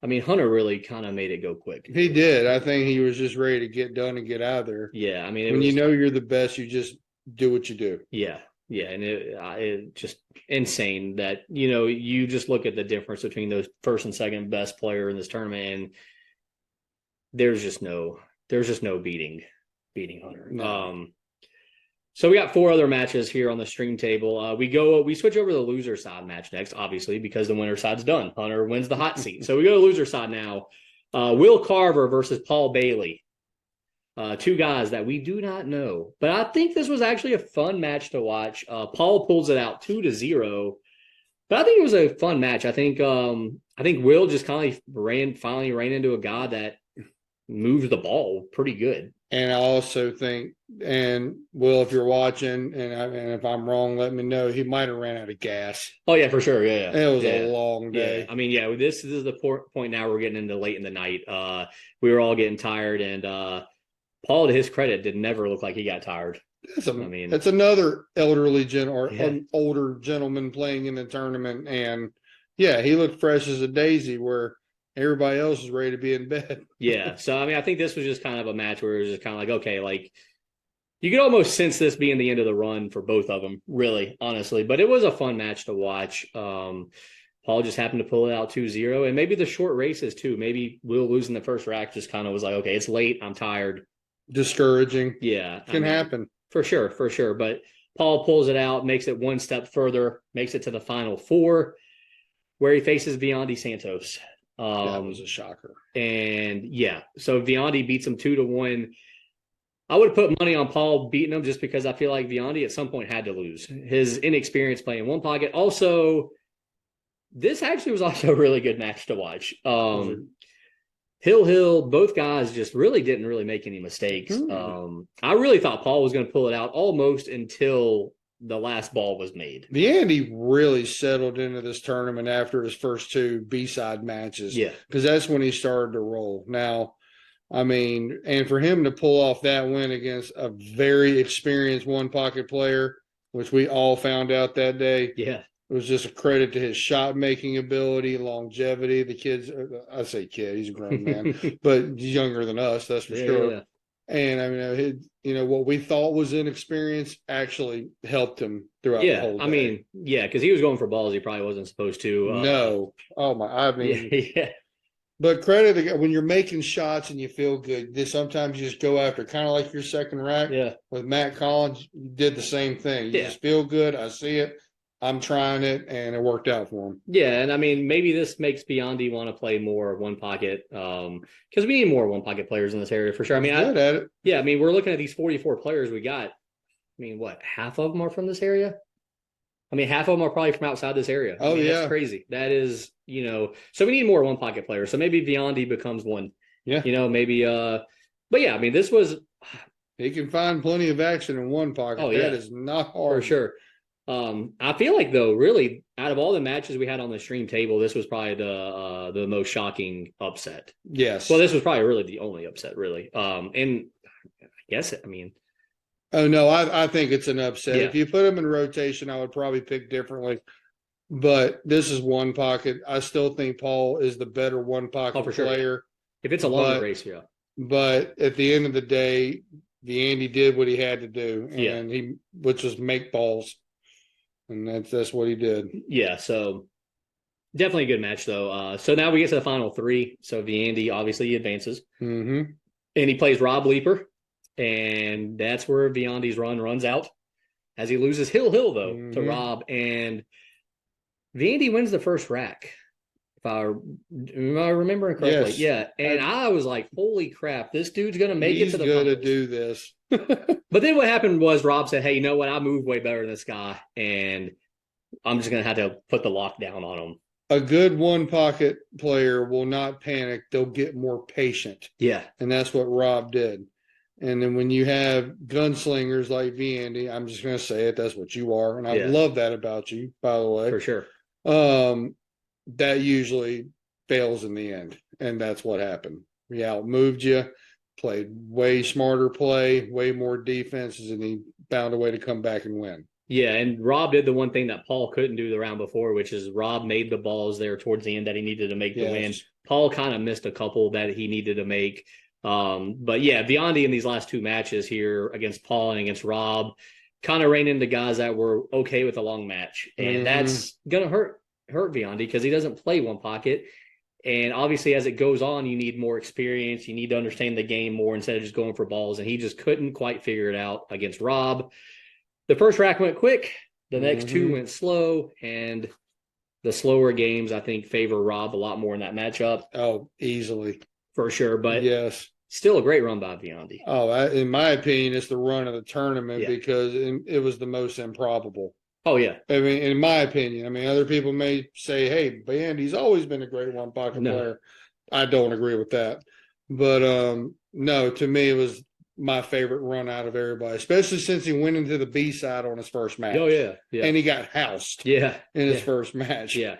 Speaker 1: I mean, Hunter really kind of made it go quick.
Speaker 2: He did. I think he was just ready to get done and get out of there.
Speaker 1: Yeah, I mean,
Speaker 2: when you know you're the best, you just do what you do.
Speaker 1: Yeah. Yeah, and it just insane that, you just look at the difference between those first and second best player in this tournament, and there's just no beating Hunter.
Speaker 2: No.
Speaker 1: So we got 4 other matches here on the stream table. We switch over to the loser side match next, obviously, because the winner side's done. Hunter wins the hot seat. So we go to loser side now. Will Carver versus Paul Bailey. 2 guys that we do not know, but I think this was actually a fun match to watch. Paul pulls it out 2-0, but I think it was a fun match. I think Will just kind of finally ran into a guy that moves the ball pretty good.
Speaker 2: And I also think, and Will, if you're watching, and if I'm wrong, let me know. He might have ran out of gas.
Speaker 1: Oh yeah, for sure. Yeah.
Speaker 2: It was a long day.
Speaker 1: Yeah. I mean, this is the point now we're getting into late in the night. We were all getting tired, and Paul, to his credit, did never look like he got tired.
Speaker 2: It's another elderly an older gentleman playing in the tournament, and he looked fresh as a daisy where everybody else is ready to be in bed.
Speaker 1: Yeah, so I mean, I think this was just kind of a match where it was just kind of like, okay, like you could almost sense this being the end of the run for both of them, really, honestly. But it was a fun match to watch. Paul just happened to pull it out 2-0, and maybe the short races too. Maybe Will losing the first rack just kind of was like, okay, it's late, I'm tired.
Speaker 2: Discouraging.
Speaker 1: Yeah.
Speaker 2: Can happen.
Speaker 1: For sure. But Paul pulls it out, makes it one step further, makes it to the Final Four, where he faces Viandi Santos.
Speaker 2: That was a shocker.
Speaker 1: And so Viandi beats him 2-1. I would have put money on Paul beating him just because I feel like Viandi at some point had to lose. His inexperience playing one pocket. Also, this actually was also a really good match to watch. Hill, both guys just really didn't make any mistakes. I really thought Paul was going to pull it out almost until the last ball was made.
Speaker 2: Viandi really settled into this tournament after his first 2 B-side matches.
Speaker 1: Yeah.
Speaker 2: Because that's when he started to roll. Now, I mean, and for him to pull off that win against a very experienced one-pocket player, which we all found out that day.
Speaker 1: Yeah.
Speaker 2: It was just a credit to his shot-making ability, longevity. The kid's, I say kid, he's a grown man, but he's younger than us, that's for sure. Yeah. And I mean, what we thought was inexperience actually helped him throughout the whole day.
Speaker 1: I mean, because he was going for balls he probably wasn't supposed to.
Speaker 2: No. But credit when you're making shots and you feel good, sometimes you just go after, kind of like your second rack.
Speaker 1: Yeah.
Speaker 2: With Matt Collins, you did the same thing. You just feel good. I see it. I'm trying it, and it worked out for him.
Speaker 1: Yeah, and I mean, maybe this makes Biondi want to play more one pocket, because we need more one pocket players in this area for sure. I
Speaker 2: He's
Speaker 1: mean,
Speaker 2: good at it.
Speaker 1: yeah, I mean, we're looking at these 44 players we got. I mean, what, half of them are from this area? I mean, half of them are probably from outside this area.
Speaker 2: Oh,
Speaker 1: I mean,
Speaker 2: yeah.
Speaker 1: that's crazy. That is, so we need more one pocket players. So maybe Biondi becomes one.
Speaker 2: Yeah.
Speaker 1: Maybe but yeah, I mean, this was
Speaker 2: He can find plenty of action in one pocket.
Speaker 1: Oh,
Speaker 2: That
Speaker 1: yeah.
Speaker 2: is not
Speaker 1: for
Speaker 2: hard.
Speaker 1: sure. I feel like though, really, out of all the matches we had on the stream table, this was probably the most shocking upset.
Speaker 2: Yes.
Speaker 1: Well, this was probably really the only upset, really. And I guess I mean,
Speaker 2: Oh no, I think it's an upset.
Speaker 1: Yeah.
Speaker 2: If you put them in rotation, I would probably pick differently. But this is one pocket. I still think Paul is the better one pocket
Speaker 1: for sure.
Speaker 2: player.
Speaker 1: If it's a longer race, yeah.
Speaker 2: But at the end of the day, Andy did what he had to do,
Speaker 1: Yeah.
Speaker 2: and which was make balls, and that's what he did.
Speaker 1: Yeah, so definitely a good match though. So now we get to the final three. So Andy obviously advances,
Speaker 2: Mm-hmm.
Speaker 1: and he plays Rob Leeper, and that's where Biondi's run runs out as he loses Hill though to
Speaker 2: Mhm.
Speaker 1: Rob, and Andy wins the first rack. Am I remembering correctly?
Speaker 2: Yes.
Speaker 1: Yeah, and I was like, "Holy crap, this dude's gonna make it to the
Speaker 2: He's gonna
Speaker 1: finals."
Speaker 2: do this.
Speaker 1: But then what happened was Rob said, "Hey, you know what? I move way better than this guy, and I'm just gonna have to put the lockdown on him."
Speaker 2: A good one pocket player will not panic. They'll get more patient.
Speaker 1: Yeah,
Speaker 2: And that's what Rob did. And then when you have gunslingers like Andy, I'm just going to say it. That's what you are. And I
Speaker 1: Yeah.
Speaker 2: love that about you, by the way.
Speaker 1: for sure.
Speaker 2: That usually fails in the end. And that's what happened. He outmoved you, played way smarter play, way more defenses, and he found a way to come back and win.
Speaker 1: Yeah, and Rob did the one thing that Paul couldn't do the round before, which is Rob made the balls there towards the end that he needed to make the win. Paul kind of missed a couple that he needed to make. But yeah, Biondi in these last two matches here against Paul and against Rob kind of ran into guys that were okay with a long match. And that's gonna hurt Biondi because he doesn't play one pocket. And obviously, as it goes on, you need more experience. You need to understand the game more instead of just going for balls. And he just couldn't quite figure it out against Rob. The first rack went quick. The next two went slow. And the slower games, I think, favor Rob a lot more in that matchup.
Speaker 2: Oh, easily.
Speaker 1: For sure. But
Speaker 2: yes,
Speaker 1: still a great run by Biondi.
Speaker 2: Oh, in my opinion, it's the run of the tournament because it was the most improbable.
Speaker 1: Oh, yeah.
Speaker 2: I mean, in my opinion, other people may say, hey, Bandy's always been a great one pocket player. I don't agree with that. But no, to me, it was my favorite run out of everybody, especially since he went into the B side on his first match.
Speaker 1: Oh, yeah. Yeah.
Speaker 2: And he got housed
Speaker 1: in
Speaker 2: his first match.
Speaker 1: Yeah.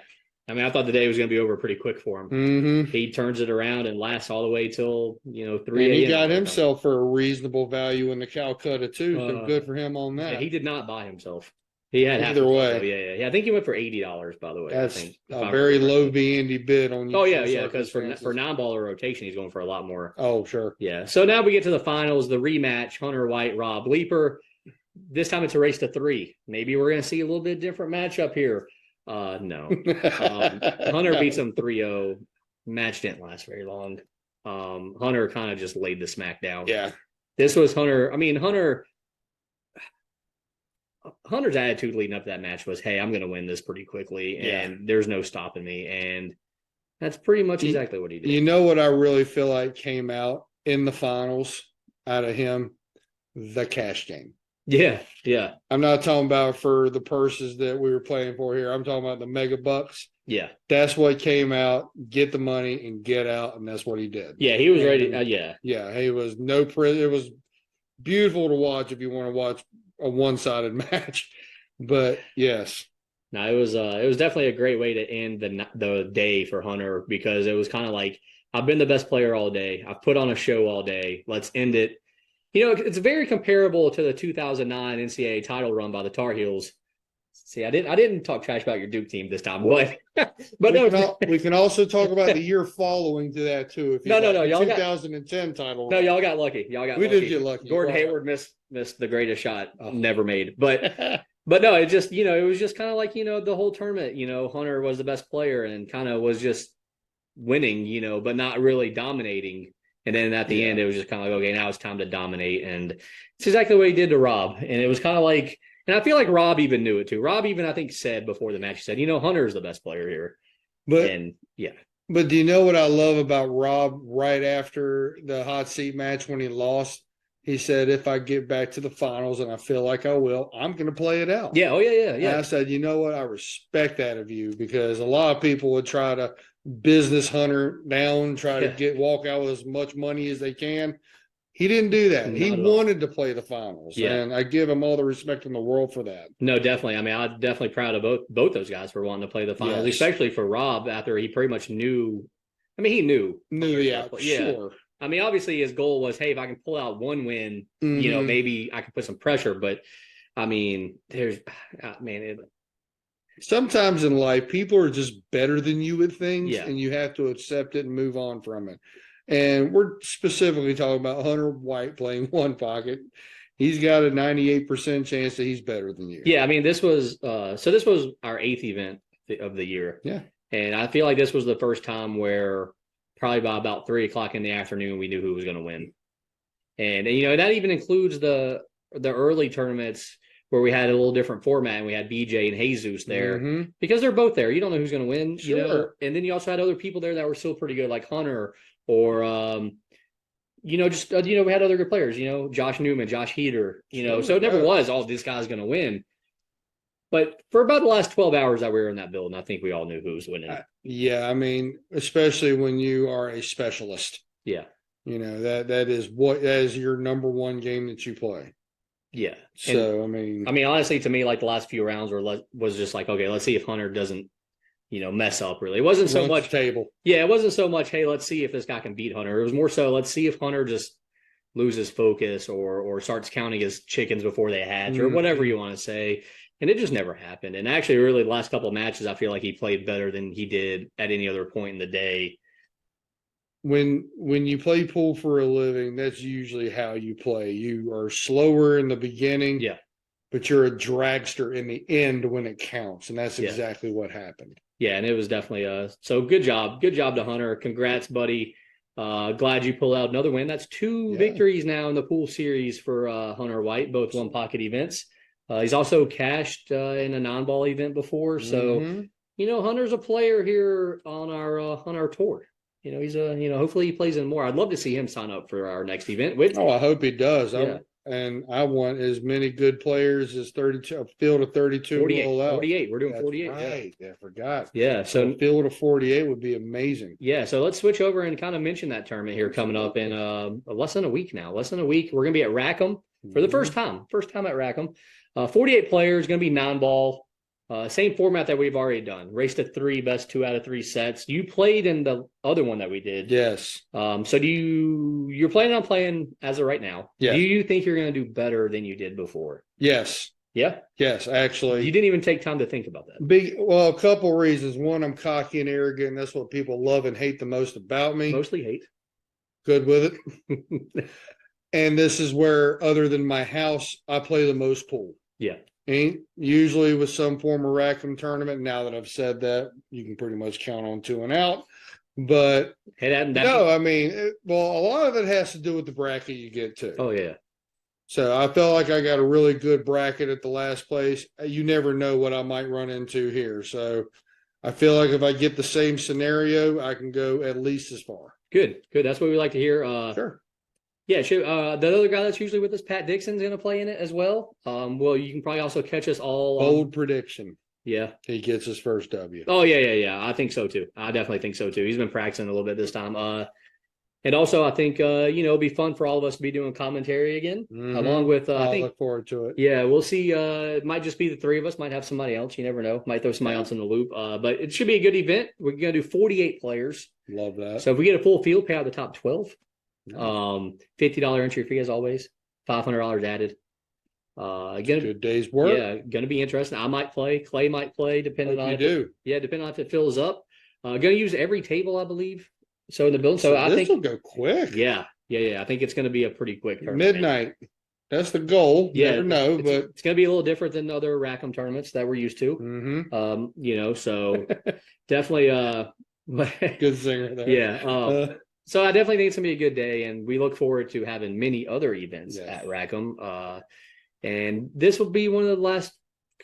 Speaker 1: I mean, I thought the day was going to be over pretty quick for him.
Speaker 2: Mm-hmm.
Speaker 1: He turns it around and lasts all the way till 3 a.m.
Speaker 2: And he got himself for a reasonable value in the Calcutta too. So good for him on that.
Speaker 1: Yeah, he did not buy himself. He had
Speaker 2: either way.
Speaker 1: Yeah. I think he went for $80. By the way,
Speaker 2: that's
Speaker 1: I think
Speaker 2: a very low Bandy bid on you.
Speaker 1: Oh yeah, because for non-baller rotation, he's going for a lot more.
Speaker 2: Oh sure.
Speaker 1: Yeah. So now we get to the finals, the rematch: Hunter White, Rob Leeper. This time it's a race to 3. Maybe we're going to see a little bit different matchup here. No. Hunter beats him 3-0. Match didn't last very long. Hunter kind of just laid the smack down.
Speaker 2: Yeah.
Speaker 1: This was Hunter. I mean, Hunter's attitude leading up to that match was, hey, I'm going to win this pretty quickly, and there's no stopping me. And that's pretty much exactly what he did.
Speaker 2: You know what I really feel like came out in the finals out of him? The cash game.
Speaker 1: Yeah, yeah.
Speaker 2: I'm not talking about for the purses that we were playing for here. I'm talking about the mega bucks.
Speaker 1: Yeah.
Speaker 2: That's what came out, get the money and get out, and that's what he did.
Speaker 1: Yeah, he was ready.
Speaker 2: Yeah, he was it was beautiful to watch if you want to watch a one-sided match. But yes.
Speaker 1: No, it was definitely a great way to end the day for Hunter because it was kind of like, I've been the best player all day. I've put on a show all day. Let's end it. It's very comparable to the 2009 NCAA title run by the Tar Heels. See, I didn't talk trash about your Duke team this time, but
Speaker 2: we can also talk about the year following to that too. If
Speaker 1: no, y'all
Speaker 2: 2010 title.
Speaker 1: No, y'all got lucky.
Speaker 2: We did get lucky.
Speaker 1: Gordon Hayward missed the greatest shot never made, but no, it just it was just kind of like the whole tournament. Hunter was the best player and kind of was just winning, but not really dominating. And then at the end, it was just kind of like, okay, now it's time to dominate. And it's exactly what he did to Rob. And it was kind of like, And I feel like Rob even knew it too. Rob even, I think, said before the match, he said, Hunter's the best player here.
Speaker 2: But
Speaker 1: and yeah.
Speaker 2: But do you know what I love about Rob right after the hot seat match when he lost? He said, if I get back to the finals and I feel like I will, I'm going to play it out.
Speaker 1: Yeah. Oh, yeah.
Speaker 2: And I said, you know what? I respect that of you, because a lot of people would try to business Hunter down, try to walk out with as much money as they can. He didn't do that. He wanted to play the finals.
Speaker 1: Yeah.
Speaker 2: And I give him all the respect in the world for that.
Speaker 1: No, definitely. I mean, I'm definitely proud of both those guys for wanting to play the finals, especially for Rob after he pretty much knew. I mean, he knew.
Speaker 2: Sure.
Speaker 1: I mean, obviously his goal was, hey, if I can pull out one win, maybe I can put some pressure. But I mean,
Speaker 2: sometimes in life, people are just better than you at things, and you have to accept it and move on from it. And we're specifically talking about Hunter White playing one pocket. He's got a 98% chance that he's better than you.
Speaker 1: Yeah, I mean, this was our 8th event of the year.
Speaker 2: Yeah.
Speaker 1: And I feel like this was the first time where probably by about 3:00 in the afternoon, we knew who was going to win. And that even includes the early tournaments where we had a little different format and we had BJ and Jesus there because they're both there. You don't know who's going to win, and then you also had other people there that were still pretty good, like Hunter or, we had other good players, Josh Newman, Josh Heater, so it never was, this guy's going to win. But for about the last 12 hours that we were in that building, I think we all knew who was winning.
Speaker 2: Yeah, I mean, especially when you are a specialist.
Speaker 1: Yeah.
Speaker 2: That is your number one game that you play.
Speaker 1: Yeah.
Speaker 2: So,
Speaker 1: I mean, honestly, to me, like the last few rounds was just like, okay, let's see if Hunter doesn't, mess up really. It wasn't so much
Speaker 2: table.
Speaker 1: Yeah, it wasn't so much, hey, let's see if this guy can beat Hunter. It was more so, let's see if Hunter just loses focus or starts counting his chickens before they hatch or whatever you want to say. And it just never happened. And actually, really, the last couple of matches, I feel like he played better than he did at any other point in the day.
Speaker 2: When you play pool for a living, that's usually how you play. You are slower in the beginning, but you're a dragster in the end when it counts. And that's exactly what happened.
Speaker 1: Yeah, and it was definitely so good job. Good job to Hunter. Congrats, buddy. Glad you pulled out another win. That's 2 victories now in the pool series for Hunter White, both one pocket events. He's also cashed in a non-ball event before. So, Hunter's a player here on our tour. He's hopefully he plays in more. I'd love to see him sign up for our next event.
Speaker 2: I hope he does. And I want as many good players as 32, a field of 32.
Speaker 1: 48. We're doing 48.
Speaker 2: Right. Yeah, I forgot.
Speaker 1: Yeah. So
Speaker 2: a field of 48 would be amazing.
Speaker 1: Yeah. So let's switch over and kind of mention that tournament here coming up in less than a week now. Less than a week. We're going to be at Rackham for the first time. First time at Rackham. 48 players, going to be non-ball. Same format that we've already done. Race to 3, best 2 out of 3 sets. You played in the other one that we did.
Speaker 2: Yes.
Speaker 1: So you're planning on playing as of right now.
Speaker 2: Yeah.
Speaker 1: Do you think you're going to do better than you did before?
Speaker 2: Yes.
Speaker 1: Yeah.
Speaker 2: Yes, actually.
Speaker 1: You didn't even take time to think about that.
Speaker 2: A couple reasons. One, I'm cocky and arrogant, and that's what people love and hate the most about me.
Speaker 1: Mostly hate.
Speaker 2: Good with it. And this is where, other than my house, I play the most pool.
Speaker 1: Yeah.
Speaker 2: Ain't usually with some form of Rackham tournament. Now that I've said that, you can pretty much count on 2 and out. But I mean, a lot of it has to do with the bracket you get to.
Speaker 1: Oh yeah.
Speaker 2: So I felt like I got a really good bracket at the last place. You never know what I might run into here. So I feel like if I get the same scenario, I can go at least as far.
Speaker 1: Good. That's what we like to hear.
Speaker 2: Sure.
Speaker 1: Yeah, sure. The other guy that's usually with us, Pat Dixon's going to play in it as well. You can probably also catch us all.
Speaker 2: Bold prediction.
Speaker 1: Yeah.
Speaker 2: He gets his first W.
Speaker 1: Oh, yeah. I think so, too. I definitely think so, too. He's been practicing a little bit this time. And also, I think, it'll be fun for all of us to be doing commentary again, along with, I
Speaker 2: look forward to it.
Speaker 1: Yeah, we'll see. It might just be the 3 of us. Might have somebody else. You never know. Might throw somebody else in the loop. But it should be a good event. We're going to do 48 players.
Speaker 2: Love that.
Speaker 1: So if we get a full field, pay out the top 12. $50 entry fee as always, $500 added.
Speaker 2: Good day's work.
Speaker 1: Yeah, gonna be interesting. I might play. Clay might play, depending on depending on if it fills up. Gonna use every table, I believe. So in the building. So I think
Speaker 2: this will go quick.
Speaker 1: Yeah. I think it's gonna be a pretty quick tournament.
Speaker 2: Midnight. That's the goal.
Speaker 1: Yeah,
Speaker 2: never know, but
Speaker 1: it's gonna be a little different than other Rackham tournaments that we're used to. So definitely
Speaker 2: good singer there.
Speaker 1: Yeah. So I definitely think it's going to be a good day, and we look forward to having many other events at Rackham. And this will be one of the last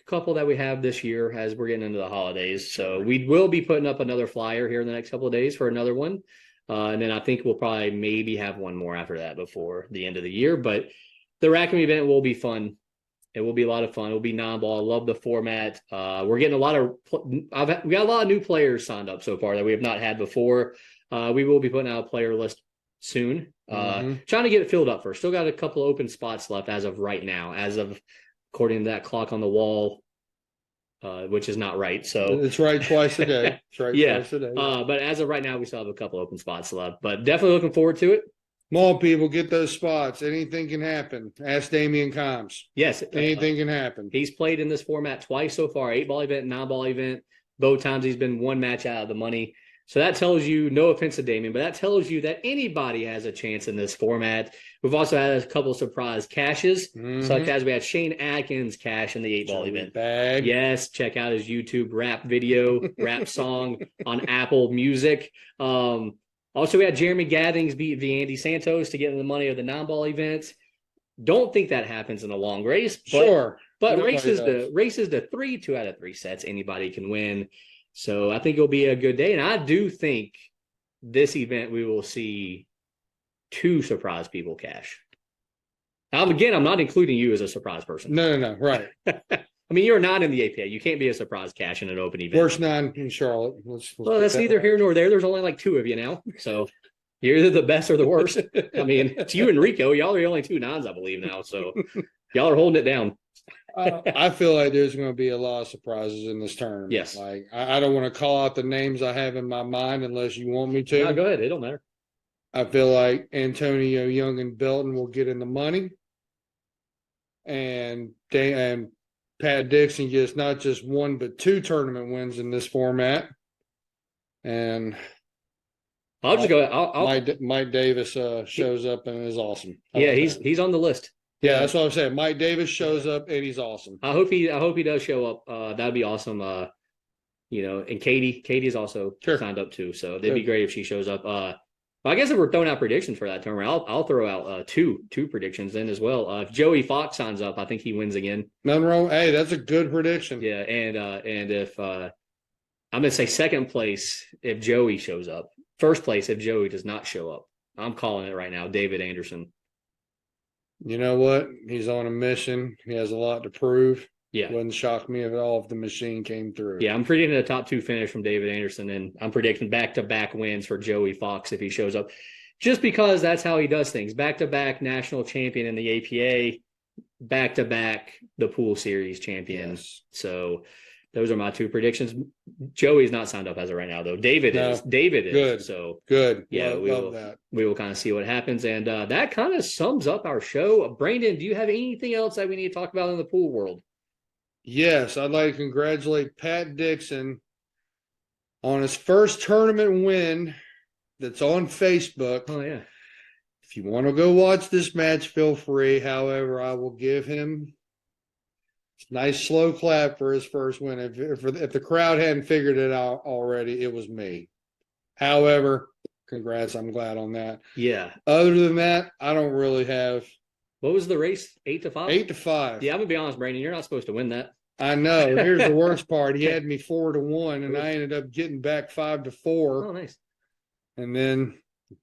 Speaker 1: couple that we have this year as we're getting into the holidays. So we will be putting up another flyer here in the next couple of days for another one. And then I think we'll probably maybe have one more after that before the end of the year. But the Rackham event will be fun. It will be a lot of fun. It will be non-ball. I love the format. We're getting we got a lot of new players signed up so far that we have not had before. We will be putting out a player list soon. Trying to get it filled up first. Still got a couple open spots left as of right now, according to that clock on the wall, which is not right. So
Speaker 2: it's right twice a day. It's right twice a day.
Speaker 1: But as of right now, we still have a couple open spots left. But definitely looking forward to it.
Speaker 2: Come on, people, get those spots. Anything can happen. Ask Damian Combs.
Speaker 1: Yes.
Speaker 2: Anything can happen.
Speaker 1: He's played in this format twice so far, 8-ball event, 9-ball event. Both times he's been one match out of the money. So that tells you, no offense to Damian, but that tells you that anybody has a chance in this format. We've also had a couple of surprise cashes, such as we had Shane Atkins cash in the 8-ball event.
Speaker 2: Bag.
Speaker 1: Yes, check out his YouTube rap video, rap song on Apple Music. Also, we had Jeremy Gathings beat Andy Santos to get in the money of the 9-ball events. Don't think that happens in a long race. But races to 3, 2 out of 3 sets, anybody can win. So I think it'll be a good day. And I do think this event we will see 2 surprise people cash. Again, I'm not including you as a surprise person.
Speaker 2: No. Right.
Speaker 1: I mean, you're not in the APA. You can't be a surprise cash in an open event.
Speaker 2: Worst 9 in Charlotte.
Speaker 1: Well, that's neither here nor there. There's only like 2 of you now. So you're either the best or the worst. I mean, it's you and Rico. Y'all are the only 2 nines, I believe, now. So y'all are holding it down.
Speaker 2: I feel like there's going to be a lot of surprises in this tournament.
Speaker 1: Yes.
Speaker 2: Like, I don't want to call out the names I have in my mind unless you want me to.
Speaker 1: No, go ahead. It don't matter.
Speaker 2: I feel like Antonio Young and Belton will get in the money. And Pat Dixon gets not just 1 but 2 tournament wins in this format. And
Speaker 1: I'll just go.
Speaker 2: Mike Davis shows up and is awesome.
Speaker 1: He's on the list.
Speaker 2: Yeah, that's what I'm saying. Mike Davis shows up and he's awesome.
Speaker 1: I hope he does show up. That'd be awesome. And Katie's also signed up too, so it'd be great if she shows up. I guess if we're throwing out predictions for that tournament, I'll throw out two predictions in as well. If Joey Fox signs up, I think he wins again.
Speaker 2: Nothing wrong. Hey, that's a good prediction.
Speaker 1: Yeah, and if I'm gonna say second place if Joey shows up. First place if Joey does not show up. I'm calling it right now, David Anderson.
Speaker 2: You know what? He's on a mission. He has a lot to prove.
Speaker 1: Yeah.
Speaker 2: Wouldn't shock me at all if the machine came through.
Speaker 1: Yeah, I'm predicting a top 2 finish from David Anderson, and I'm predicting back-to-back wins for Joey Fox if he shows up. Just because that's how he does things. Back-to-back national champion in the APA, back-to-back the pool series champion. Yes. So those are my 2 predictions. Joey's not signed up as of right now, though. David is.
Speaker 2: Good.
Speaker 1: So
Speaker 2: good.
Speaker 1: Yeah,
Speaker 2: love that.
Speaker 1: We will kind of see what happens. And that kind of sums up our show. Brandon, do you have anything else that we need to talk about in the pool world?
Speaker 2: Yes, I'd like to congratulate Pat Dixon on his first tournament win that's on Facebook.
Speaker 1: Oh, yeah.
Speaker 2: If you want to go watch this match, feel free. However, I will give him a nice slow clap for his first win. If the crowd hadn't figured it out already, it was me. However, congrats. I'm glad on that.
Speaker 1: Yeah.
Speaker 2: Other than that, I don't really have.
Speaker 1: What was the race? 8-5?
Speaker 2: 8-5.
Speaker 1: Yeah, I'm going to be honest, Brandon. You're not supposed to win that.
Speaker 2: I know. Here's the worst part. He had me 4-1, and I ended up getting back 5-4.
Speaker 1: Oh, nice.
Speaker 2: And then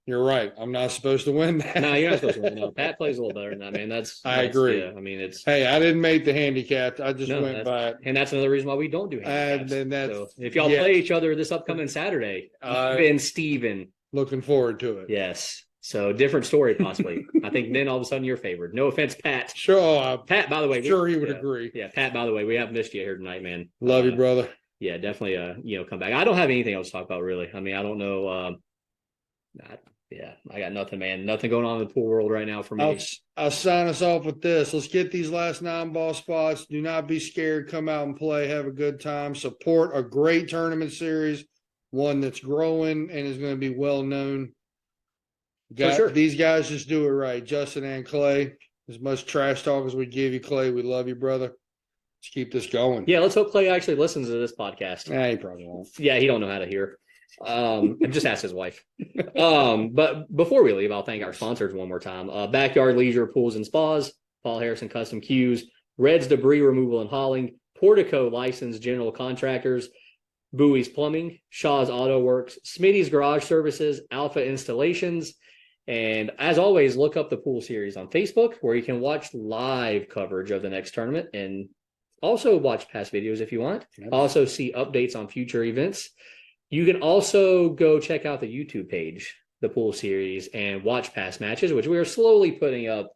Speaker 2: you're right. I'm not supposed to win that.
Speaker 1: No, you're not supposed to win. No, Pat plays a little better than that, man.
Speaker 2: I agree.
Speaker 1: Yeah, I mean, it's.
Speaker 2: Hey, I didn't make the handicap. I just went by it.
Speaker 1: And that's another reason why we don't do handicaps.
Speaker 2: And that's,
Speaker 1: so if y'all play each other this upcoming Saturday, and Steven.
Speaker 2: Looking forward to it.
Speaker 1: Yes. So different story, possibly. I think then all of a sudden you're favored. No offense, Pat.
Speaker 2: Sure.
Speaker 1: Pat, by the way.
Speaker 2: Sure, he would agree.
Speaker 1: Yeah, Pat, by the way, we haven't missed you here tonight, man.
Speaker 2: Love you, brother.
Speaker 1: Yeah, definitely, come back. I don't have anything else to talk about, really. I mean, I don't know. I got nothing, man. Nothing going on in the pool world right now for me.
Speaker 2: I'll sign us off with this. Let's get these last 9-ball spots. Do not be scared. Come out and play. Have a good time. Support a great tournament series, one that's growing and is going to be well known.
Speaker 1: Sure.
Speaker 2: These guys just do it right. Justin and Clay, as much trash talk as we give you, Clay, we love you, brother. Let's keep this going.
Speaker 1: Yeah, let's hope Clay actually listens to this podcast.
Speaker 2: He probably won't.
Speaker 1: Yeah, he don't know how to hear. Just ask his wife. But before we leave, I'll thank our sponsors one more time. Backyard Leisure Pools and Spas. Paul Harrison Custom Cues, Red's Debris Removal and Hauling, Portico Licensed General Contractors, Bowie's Plumbing, Shaw's Auto Works, Smitty's Garage Services, Alpha Installations. And as always, look up the pool series on Facebook, where you can watch live coverage of the next tournament and also watch past videos if you want. Yep. Also see updates on future events. You can also go check out the YouTube page, the pool series, and watch past matches, which we are slowly putting up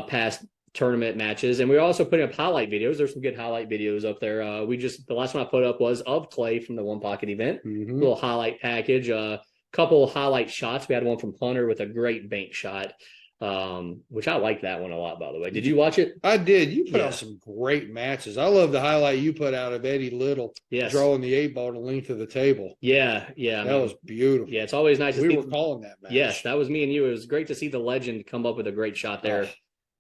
Speaker 1: past tournament matches. And we're also putting up highlight videos. There's some good highlight videos up there. The last one I put up was of Clay from the One Pocket event, little highlight package, couple highlight shots. We had one from Hunter with a great bank shot, which I like that one a lot, by the way. Did you watch it?
Speaker 2: I did. You put out some great matches. I love the highlight you put out of Eddie Little drawing the 8-ball to length of the table.
Speaker 1: Yeah.
Speaker 2: That was beautiful.
Speaker 1: Yeah, it's always nice to see.
Speaker 2: We were calling that match.
Speaker 1: Yes, that was me and you. It was great to see the legend come up with a great shot there.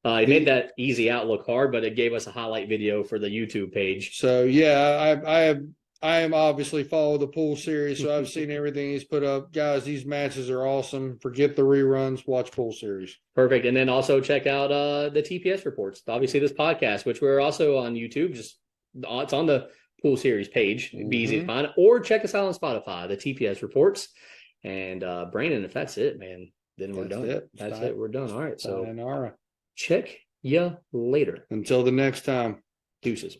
Speaker 1: It made that easy out look hard, but it gave us a highlight video for the YouTube page.
Speaker 2: So, yeah, I am obviously follow the pool series, so I've seen everything he's put up. Guys, these matches are awesome. Forget the reruns. Watch pool series.
Speaker 1: Perfect. And then also check out the TPS reports. Obviously, this podcast, which we're also on YouTube. Just it's on the pool series page. It'd be easy to find. Or check us out on Spotify, the TPS reports. And Brandon, if that's it, man, then we're done. That's it. We're done. All right. So check ya later.
Speaker 2: Until the next time.
Speaker 1: Deuces.